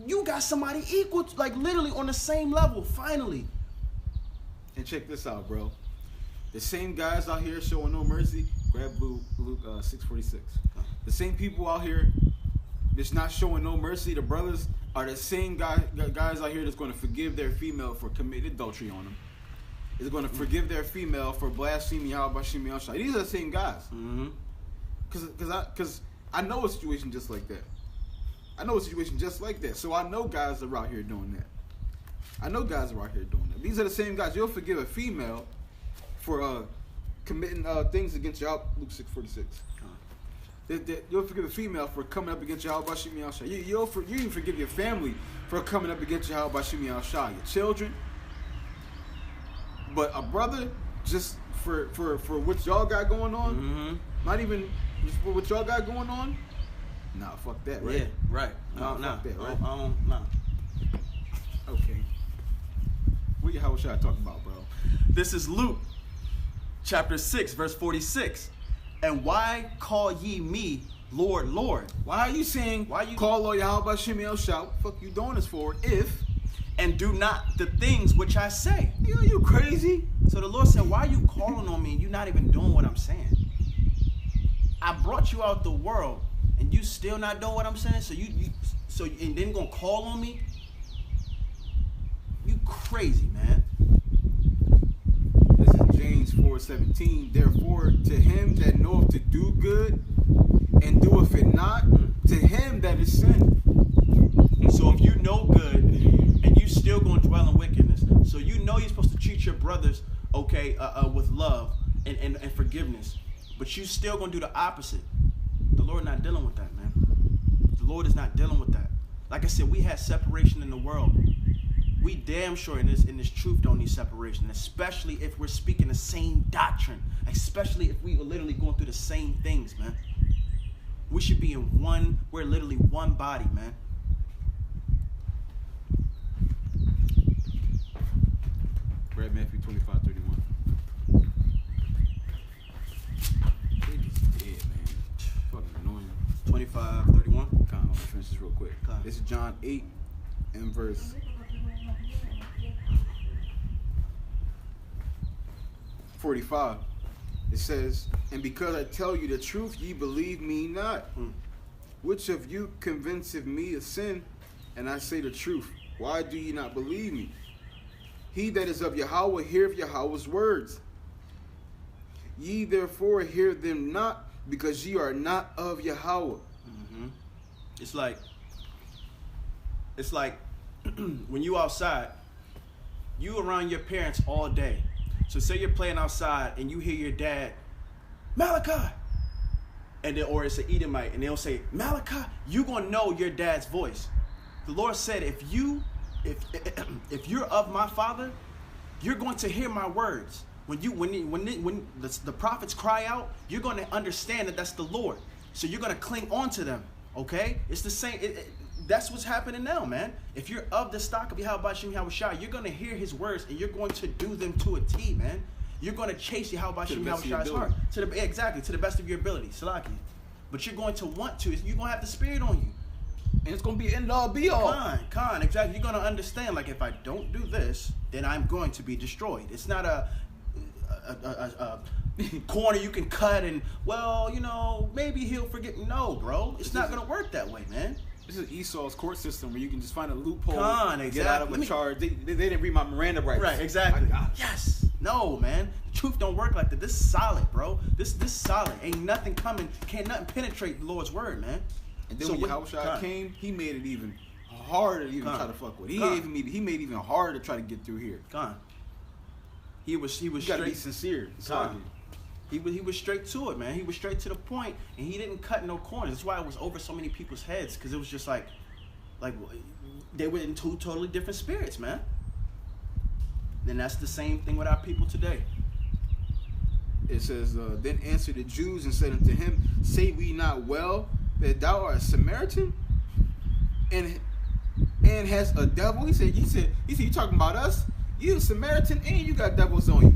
you got somebody equal, like literally on the same level, finally. And check this out, bro. The same guys out here showing no mercy, grab Luke 6:46. The same people out here that's not showing no mercy, the brothers, are the same guys out here that's going to forgive their female for committing adultery on them. Is going to forgive their female for blaspheming Yahweh Shem Yahshua. These are the same guys. Because I know a situation just like that. So I know guys are out here doing that. These are the same guys. You'll forgive a female for committing things against Yahweh, Luke 6:46. You'll forgive a female for coming up against Yahweh Shem Yahshua. You even forgive your family for coming up against Yahweh Shem Yahshua. Your children. But a brother, just for what y'all got going on, not even just for what y'all got going on, nah, fuck that, right? Yeah, right. Fuck that, right? Nah. Okay. What Yahweh should I talk about, bro? This is Luke chapter 6, verse 46. And why call ye me Lord, Lord? Why are you saying, call Lord Yahweh Shem Yahshua? What the fuck you doing this for? And do not the things which I say. You crazy? So the Lord said, why are you calling on me and you not even doing what I'm saying? I brought you out the world and you still not doing what I'm saying? So and then gonna call on me? You crazy, man. This is James 4:17. Therefore, to him that knoweth to do good and doeth it not, to him that is sin. So if you know good and you still gonna dwell in wickedness, so you know you're supposed to treat your brothers with love and forgiveness, but you still gonna do the opposite. The Lord not dealing with that, man. The Lord is not dealing with that. Like I said, we had separation in the world. We damn sure in this truth don't need separation, especially if we're speaking the same doctrine, especially if we are literally going through the same things, man. We should be in one, we're literally one body, man. Grab Matthew 25:31. Dead, man. Fucking annoying. 25:31. Come on, finish this real quick. This is John 8 and verse 45. It says, and because I tell you the truth, ye believe me not. Which of you convinceth me of sin, and I say the truth? Why do ye not believe me? He that is of Yahweh heareth Yahweh's words. Ye therefore hear them not, because ye are not of Yahweh. It's like when you outside, you around your parents all day. So say you're playing outside and you hear your dad, Malachi, and then, or it's an Edomite, and they'll say, Malachi, you gonna know your dad's voice. The Lord said, if you're of my Father, you're going to hear my words. When the prophets cry out, you're going to understand that that's the Lord. So you're going to cling on to them. Okay, it's the same. That's what's happening now, man. If you're of the stock of Yahweh Shem Yahushua, you're going to hear his words and you're going to do them to a T, man. You're going to chase Yahweh Shem Yahushua's heart to the best of your ability, Salaki. But you're going to want to. You're going to have the Spirit on you. And it's going to be end all be all. Con, exactly. You're going to understand, like, if I don't do this, then I'm going to be destroyed. It's not a corner you can cut and, well, you know, maybe he'll forget. No, bro. It's not going to work that way, man. This is Esau's court system where you can just find a loophole exactly. Get out of a charge. They didn't read my Miranda rights. Right, exactly. Yes. No, man. The truth don't work like that. This is solid, bro. This solid. Ain't nothing coming. Can't nothing penetrate the Lord's word, man. And then when Yahushua came, he made it even harder to even try to fuck with. He made it even harder to try to get through here. He was you gotta be sincere. He was straight to it, man. He was straight to the point, and he didn't cut no corners. That's why it was over so many people's heads, because it was just like they were in two totally different spirits, man. And that's the same thing with our people today. It says, then answered the Jews and said unto him, say we not well that thou art a Samaritan and has a devil? He said, you talking about us? You a Samaritan and you got devils on you.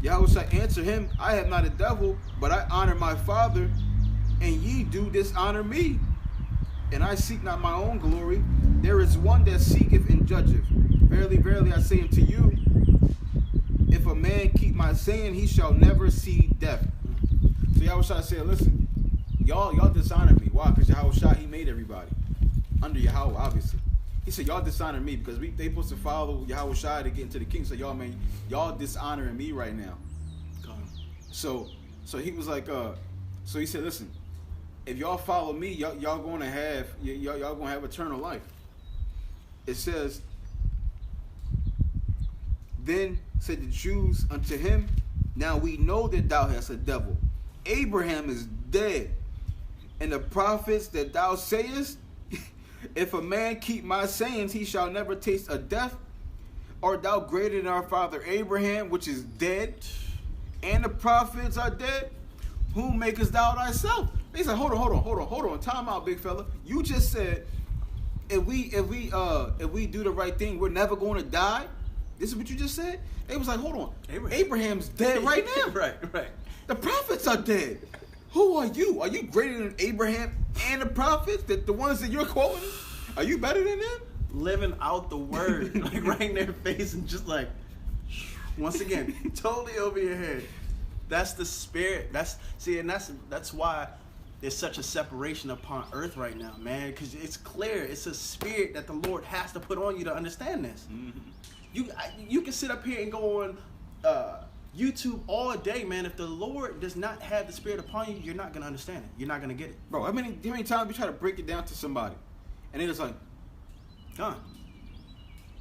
Yahweh shall answer him, I have not a devil, but I honor my Father, and ye do dishonor me. And I seek not my own glory. There is one that seeketh and judgeth. Verily, verily, I say unto you, if a man keep my saying, he shall never see death. So Yahweh shall say, listen, y'all dishonor me. Why? Because Yahweh shall, he made everybody. Under Yahweh, obviously. He said, y'all dishonor me because they supposed to follow Yahweh Shai to get into the kingdom. So y'all dishonoring me right now. So he was like, so he said, listen, if y'all follow me, y'all gonna have eternal life. It says, then said the Jews unto him, now we know that thou hast a devil. Abraham is dead, and the prophets that thou sayest, if a man keep my sayings, he shall never taste of death. Art thou greater than our father Abraham, which is dead, and the prophets are dead? Whom makest thou thyself? They said, hold on, time out, big fella. You just said, if we do the right thing, we're never going to die. This is what you just said? They was like, hold on, Abraham's dead right now. right. The prophets are dead. Who are you? Are you greater than Abraham and the prophets? The ones that you're quoting? Are you better than them? Living out the word, like right in their face, and just like, once again, totally over your head. That's the spirit. That's why there's such a separation upon earth right now, man. Because it's clear, it's a spirit that the Lord has to put on you to understand this. Mm-hmm. You can sit up here and go on YouTube all day, man. If the Lord does not have the spirit upon you, you're not gonna understand it. You're not gonna get it, bro. How many times we try to break it down to somebody, and they just like, gone.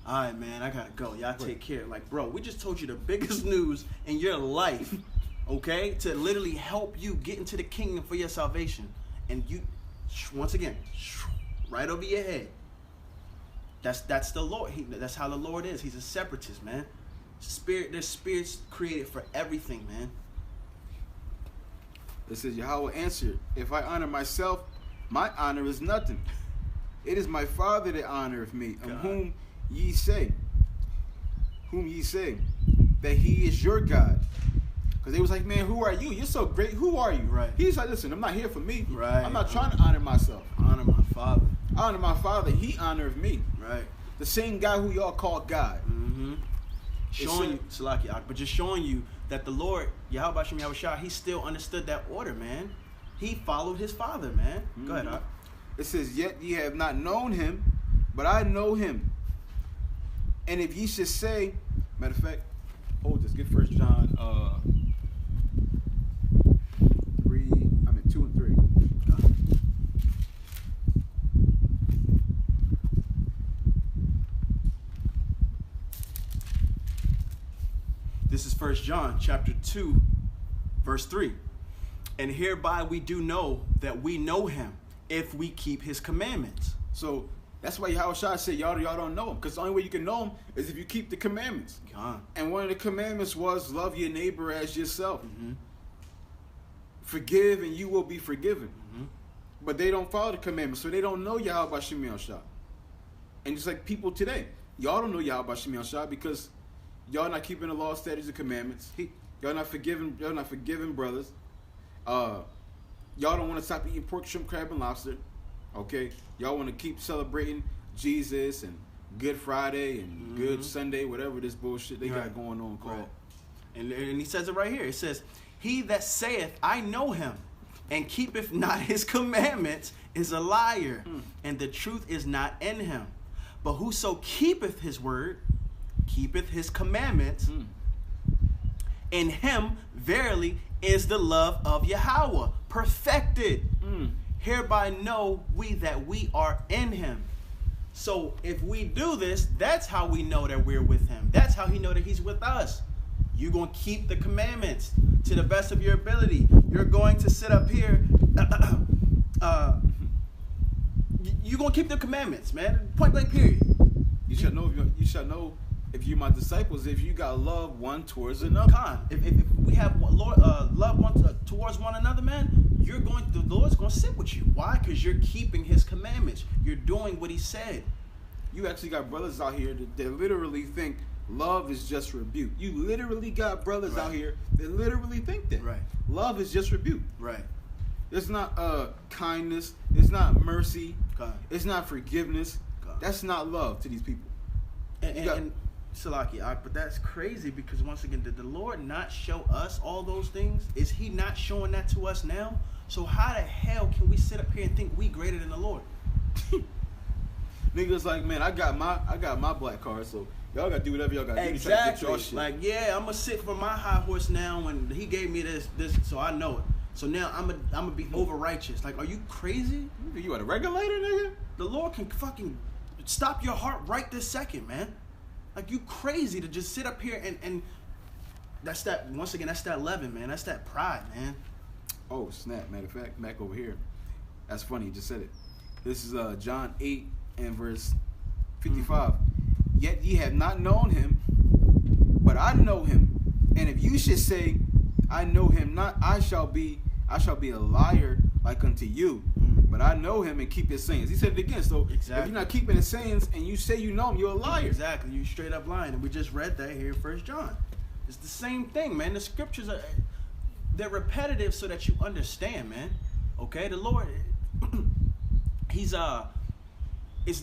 All right, man, I gotta go. Y'all take care. Like, bro, we just told you the biggest news in your life, okay? To literally help you get into the kingdom for your salvation, and you, once again, right over your head. That's the Lord. That's how the Lord is. He's a separatist, man. There's spirits created for everything, man. It says, Yahweh answered, if I honor myself, my honor is nothing. It is my Father that honoreth me, and whom ye say that he is your God. Because they was like, man, who are you? You're so great. Who are you? Right. He's like, listen, I'm not here for me. Right. I'm not trying to honor myself. Honor my Father. Honor my Father. He honoreth me. Right. The same guy who y'all call God. Mm-hmm. Showing you, Salaki, but just showing you that the Lord, Yahweh Shem Yahushua, he still understood that order, man. He followed his Father, man. Mm-hmm. Go ahead, Ak. It says, yet ye have not known him, but I know him. And if ye should say, matter of fact, hold this, get 1 John 2 and 3. This is 1 John chapter 2, verse 3. And hereby we do know that we know him if we keep his commandments. So that's why Yahushua said y'all don't know him, because the only way you can know him is if you keep the commandments. And one of the commandments was love your neighbor as yourself. Forgive and you will be forgiven. But they don't follow the commandments, so they don't know Yahweh Shem Yahushua. And just like people today, y'all don't know Yahweh Shem Yahushua because y'all not keeping the law, statutes, and commandments. Y'all not forgiving brothers. Y'all don't want to stop eating pork, shrimp, crab, and lobster. Okay? Y'all want to keep celebrating Jesus and Good Friday and Good Sunday, whatever this bullshit they got going on called. Right. And he says it right here. It says, he that saith, I know him, and keepeth not his commandments, is a liar, and the truth is not in him. But whoso keepeth his word, keepeth his commandments, in him verily is the love of Yahweh perfected. Hereby know we that we are in him. So if we do this, that's how we know that we're with him. That's how he know that he's with us. You're going to keep the commandments to the best of your ability. You're going to sit up here. You're going to keep the commandments, man. Point blank, period. You shall know if you're my disciples, if you got love one towards another. If we have love one towards one another, man, the Lord's going to sit with you. Why? Because you're keeping his commandments. You're doing what he said. You actually got brothers out here that literally think love is just rebuke. You literally got brothers out here that literally think that. Right. Love is just rebuke. Right. It's not kindness. It's not mercy. God. It's not forgiveness. God. That's not love to these people. And Salaki, but that's crazy because once again, did the Lord not show us all those things? Is he not showing that to us now? So how the hell can we sit up here and think we greater than the Lord? Niggas like, man, I got my black card, so y'all gotta do whatever y'all gotta do to try to get your shit. Like, yeah, I'm gonna sit for my high horse now when he gave me this, so I know it. So now I'm gonna be over righteous. Like, are you crazy? You a regulator, nigga? The Lord can fucking stop your heart right this second, man. Like, you crazy to just sit up here and that's that, once again, that's that leaven, man. That's that pride, man. Oh, snap. Matter of fact, back over here. That's funny, you just said it. This is John 8 and verse 55. Yet ye have not known him, but I know him. And if you should say, I know him not, I shall be a liar like unto you. But I know him and keep his sayings. He said it again. So if you're not keeping his sayings and you say you know him, you're a liar. Exactly. You straight up lying. And we just read that here in 1 John. It's the same thing, man. The scriptures they're repetitive so that you understand, man. Okay? The Lord, he's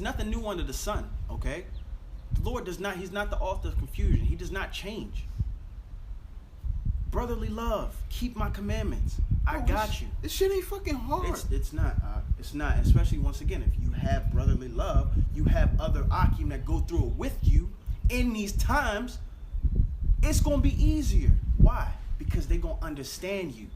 nothing new under the sun, okay? The Lord he's not the author of confusion. He does not change. Brotherly love, keep my commandments. I got you. This shit ain't fucking hard. It's not. It's not. Especially once again, if you have brotherly love, you have other Akim that go through it with you in these times. It's gonna be easier. Why? Because they're gonna understand you.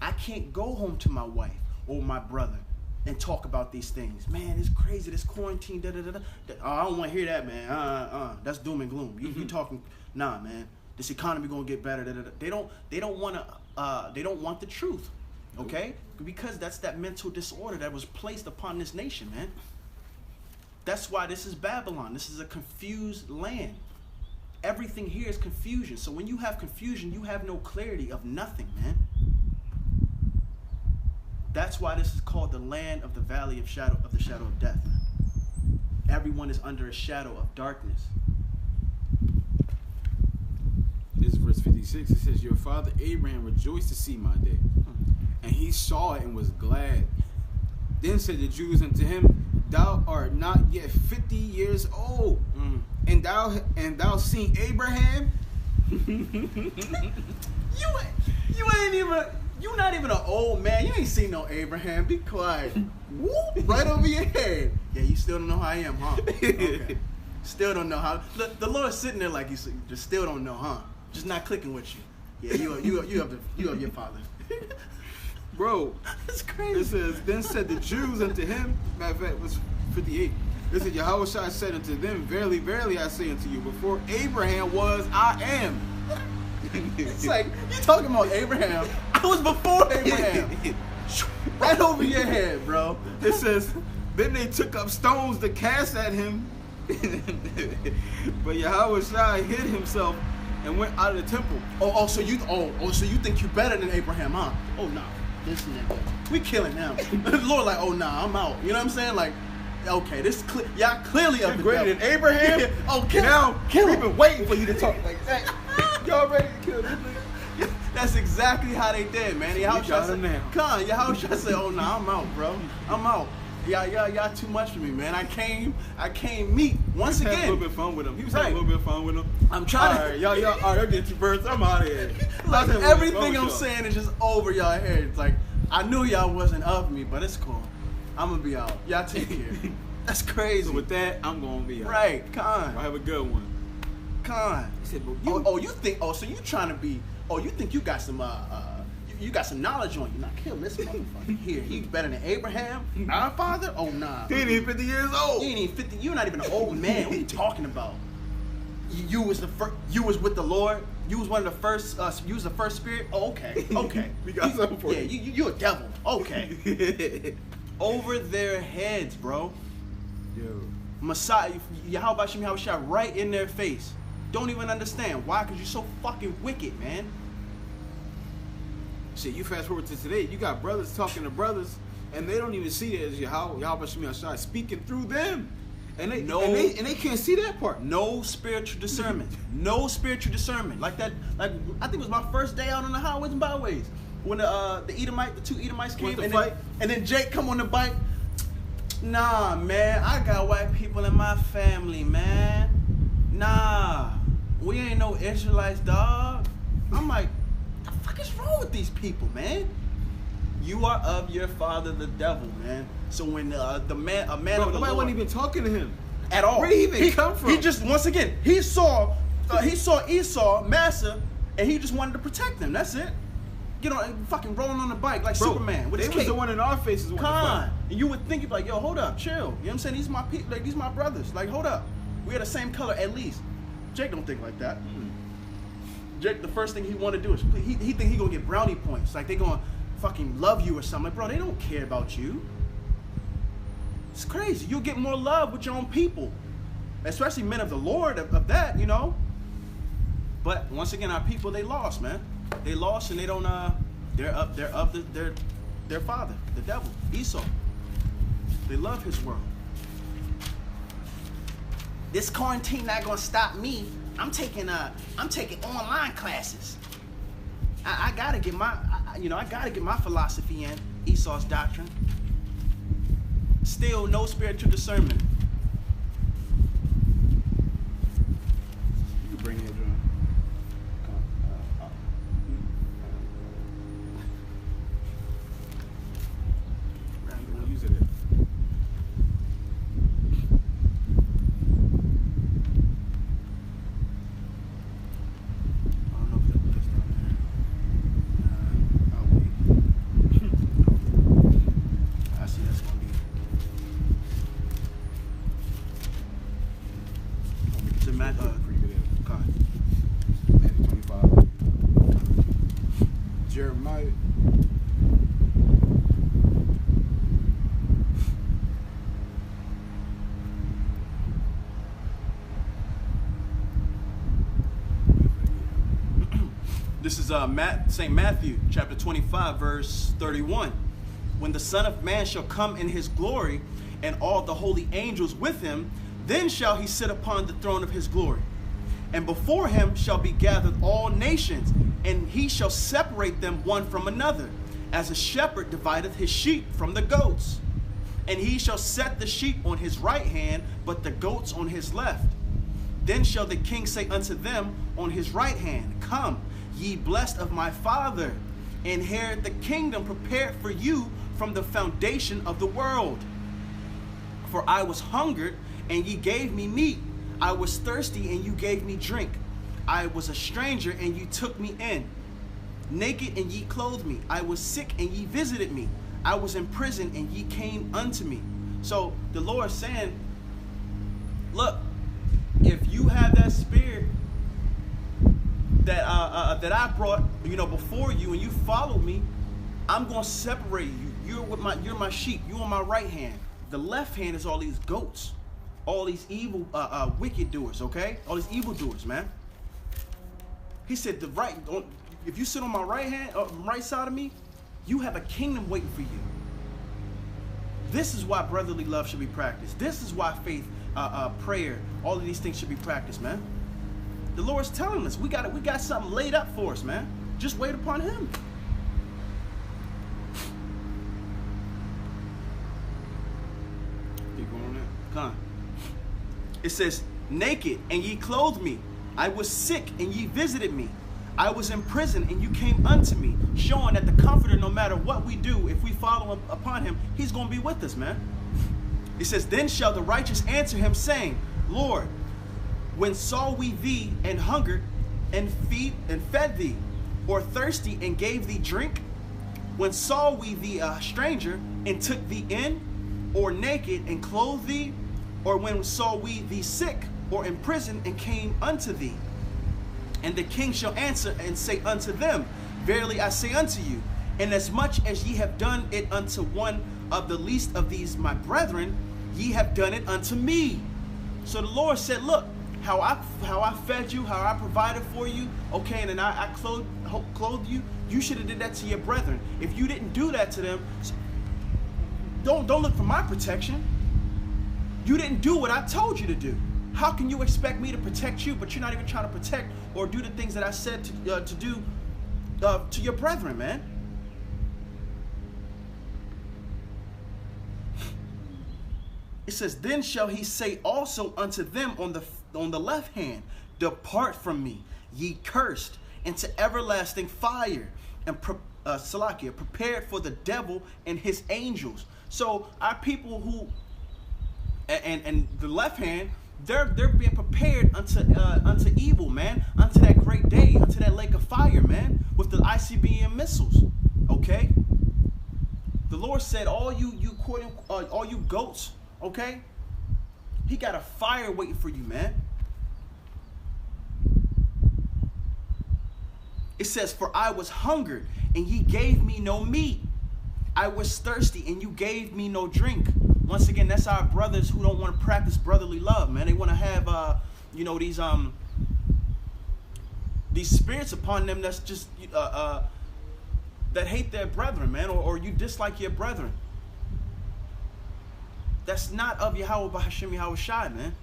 I can't go home to my wife or my brother and talk about these things. Man, it's crazy. This quarantine. Oh, I don't want to hear that, man. That's doom and gloom. You talking? Nah, man. This economy gonna get better. They don't want the truth, okay? Because that's that mental disorder that was placed upon this nation, man. That's why this is Babylon. This is a confused land. Everything here is confusion. So when you have confusion, you have no clarity of nothing, man. That's why this is called the land of the valley of the shadow of death. Everyone is under a shadow of darkness. This is verse 56. It says, your father Abraham rejoiced to see my day, and he saw it and was glad. Then said the Jews unto him, thou art not yet 50 years old, and thou seen Abraham? You're not even an old man. You ain't seen no Abraham. Be quiet. Whoop, right over your head. Yeah, you still don't know how I am, huh? Okay. Still don't know how. Look, the Lord's sitting there like you just still don't know, huh? Just not clicking with you. Yeah, you have your father. Bro, that's crazy. It says, then said the Jews unto him, matter of fact, it was 58. It said, Yahushua said unto them, verily, verily, I say unto you, before Abraham was, I am. It's like, you talking about Abraham. It was before Abraham. Right over your head, bro. It says, then they took up stones to cast at him. But Yahweh Shai hid himself and went out of the temple. So you think you better than Abraham, huh? Oh nah, this nigga, we killing him. The Lord like, oh nah, I'm out. You know what I'm saying? Like, okay, this y'all clearly of the Greater devil. than Abraham. Yeah. Oh, kill now him. we've been waiting for you to talk like that. Y'all ready to kill this nigga? That's exactly how they did, man. got him now. Yahusha said, oh nah, I'm out, bro. I'm out. Y'all too much for me, man. I came meet once again. He was having a little bit of fun with him. He was having a little bit of fun with him. I'm trying to. Alright, y'all, y'all get your birds. I'm out of here. Like, everything I'm saying is just over y'all heads. Like, I knew y'all wasn't of me, but it's cool. I'm gonna be out. Y'all take care. That's crazy. So with that, I'm gonna be out. Right, Con. I have a good one. Con. He said, but you think? Oh, so you trying to be? Oh, you think you got some? You got some knowledge on you. Now kill this motherfucker here. He better than Abraham, our father? Oh nah. He ain't even 50 years old. You ain't even 50. You're not even an old man. What are you talking about? You was the first. You was with the Lord. You was one of the first. You was the first spirit. Oh, okay. Okay. We got something for you. Yeah, you a devil. Okay. Over their heads, bro. Yo. Messiah, Yahweh Shai right in their face. Don't even understand why? Because you're so fucking wicked, man. Shit, you fast forward to today, you got brothers talking to brothers, and they don't even see it as Yahweh Shai speaking through them, and they can't see that part. No spiritual discernment. No spiritual discernment. Like that. Like I think it was my first day out on the highways and byways when the two Edomites came and then Jake come on the bike. Nah, man, I got white people in my family, man. Nah, we ain't no Israelites, dog. I'm like, the fuck is wrong with these people, man? You are of your father, the devil, man. So when a man of the nobody Lord, wasn't even talking to him at all. Where did he even come from? He just once again he saw Esau, Massa, and he just wanted to protect them. That's it. Get on, fucking rolling on the bike like Superman with his cape. They was the one in our faces. And you would think, you'd be like, yo, hold up, chill. You know what I'm saying? These my people, like, these my brothers. Like, hold up. We are the same color at least. Jake don't think like that. Jake, the first thing he want to do is, he think he gonna get brownie points. Like, they gonna fucking love you or something. Like, bro, they don't care about you. It's crazy. You'll get more love with your own people. Especially men of the Lord, of that, you know. But, once again, our people, they lost, man. They lost and they don't, they're of their father, the devil, Esau. They love his world. This quarantine not gonna stop me. I'm taking online classes. I gotta get my philosophy in, Esau's doctrine. Still no spiritual discernment. You can bring it, John. This is St. Matthew, chapter 25, verse 31. When the Son of Man shall come in his glory, and all the holy angels with him, then shall he sit upon the throne of his glory. And before him shall be gathered all nations, and he shall separate them one from another, as a shepherd divideth his sheep from the goats. And he shall set the sheep on his right hand, but the goats on his left. Then shall the king say unto them on his right hand, Come, ye blessed of my Father, inherit the kingdom prepared for you from the foundation of the world. For I was hungered, and ye gave me meat. I was thirsty, and you gave me drink. I was a stranger, and you took me in. Naked, and ye clothed me. I was sick, and ye visited me. I was in prison, and ye came unto me. So the Lord is saying, look, if you have that spirit that that I brought, before you, and you followed me, I'm going to separate you. You're my sheep. You're on my right hand. The left hand is all these goats, all these evil, wicked doers. Okay, all these evil doers, man. He said, if you sit on my right hand, right side of me, you have a kingdom waiting for you. This is why brotherly love should be practiced. This is why faith, prayer, all of these things should be practiced, man. The Lord's telling us we got something laid up for us, man. Just wait upon Him. Keep going on that. Come on. It says, naked and ye clothed me. I was sick and ye visited me. I was in prison and you came unto me. Showing that the Comforter, no matter what we do, if we follow upon Him, He's going to be with us, man. It says, then shall the righteous answer Him, saying, Lord, when saw we thee and hungered and fed thee, or thirsty and gave thee drink? When saw we thee a stranger and took thee in, or naked and clothed thee? Or when saw we thee sick or in prison and came unto thee? And the king shall answer and say unto them, verily I say unto you, inasmuch as ye have done it unto one of the least of these my brethren, ye have done it unto me. So the Lord said, look, how I fed you, how I provided for you, okay, and then I clothed you, you should have did that to your brethren. If you didn't do that to them, don't look for my protection. You didn't do what I told you to do. How can you expect me to protect you, but you're not even trying to protect or do the things that I said to do to your brethren, man? It says, then shall he say also unto them on the left hand, depart from me, ye cursed, into everlasting fire, and prepared for the devil and his angels. So our people who, and the left hand, they're being prepared unto evil, man, unto that great day, unto that lake of fire, man, with the ICBM missiles. Okay, the Lord said, all you goats, okay, He got a fire waiting for you, man. It says, for I was hungered and ye gave me no meat. I was thirsty and you gave me no drink. Once again, that's our brothers who don't want to practice brotherly love, man. They want to have, these spirits upon them that's just, that hate their brethren, man, or you dislike your brethren. That's not of Yahweh B'Hashem Yahweh Shai, man.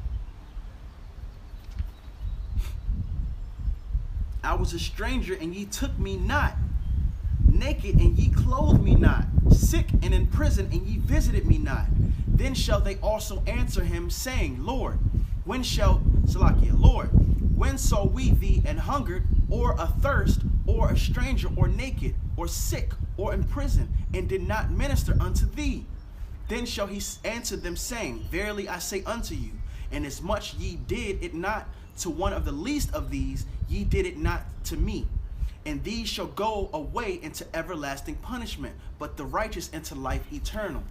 I was a stranger and ye took me not. Naked and ye clothed me not. Sick and in prison and ye visited me not. Then shall they also answer him, saying, Lord, when saw we thee and hungered, or athirst, or a stranger, or naked, or sick, or in prison, and did not minister unto thee? Then shall he answer them, saying, verily I say unto you, inasmuch ye did it not to one of the least of these, ye did it not to me. And these shall go away into everlasting punishment, but the righteous into life eternal.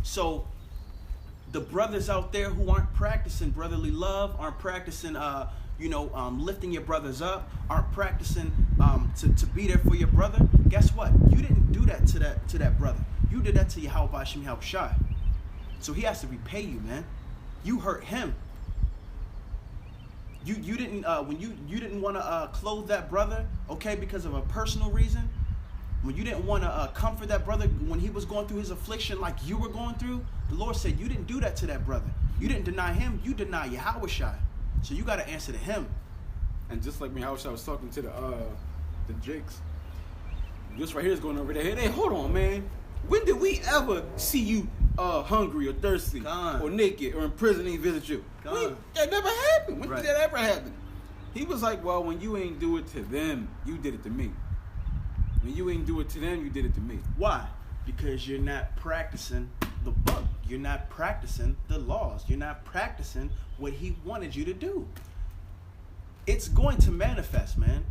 So the brothers out there who aren't practicing brotherly love, aren't practicing, lifting your brothers up, aren't practicing to be there for your brother. Guess what? You didn't do that to that brother. You did that to Yahweh B'Hashem Yahweh Shai. So he has to repay you, man. You hurt him. You didn't when you didn't want to clothe that brother, okay, because of a personal reason. When you didn't want to comfort that brother when he was going through his affliction like you were going through, the Lord said you didn't do that to that brother. You didn't deny him. You deny Yahweh Shai. So you got to answer to him. And just like Yahweh Shai was talking to the Jakes, this right here is going over their head. Hey, hold on, man. When did we ever see you hungry or thirsty or naked or in prison and visit you? That never happened. When did that ever happen? He was like, well, when you ain't do it to them, you did it to me. When you ain't do it to them, you did it to me. Why? Because you're not practicing the book. You're not practicing the laws. You're not practicing what he wanted you to do. It's going to manifest, man.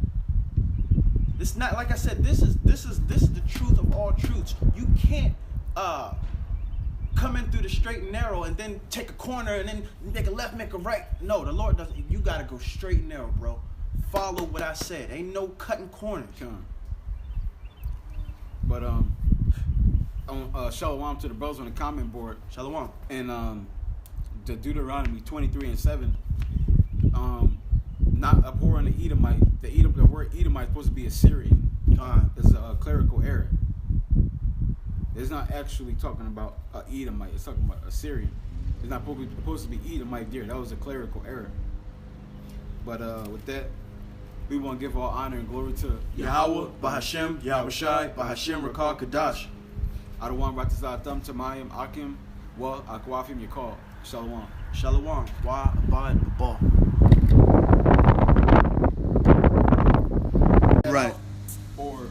It's not, like I said, this is the truth of all truths. You can't come in through the straight and narrow and then take a corner and then make a left, make a right. No, the Lord doesn't. You got to go straight and narrow, bro. follow what I said. Ain't no cutting corners. But shalom to the brothers on the comment board. Shalom. And the Deuteronomy 23:7. Not abhorring the Edomite. The word Edomite is supposed to be Assyrian. It's a clerical error. It's not actually talking about Edomite. It's talking about Assyrian. It's not supposed to be Edomite there. That was a clerical error. But with that, we want to give all honor and glory to Yahweh, Bahashem, Yahushai, Bahashem, Rakal, Kadash. Adawan Ratazah Thum Tamayim Akim, Wa Akwafim Yakal. Shalom. Shalom. Wa Abad Baba. Right. Or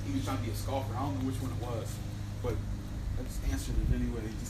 he was trying to be a scoffer. I don't know which one it was, but I just answered it anyway.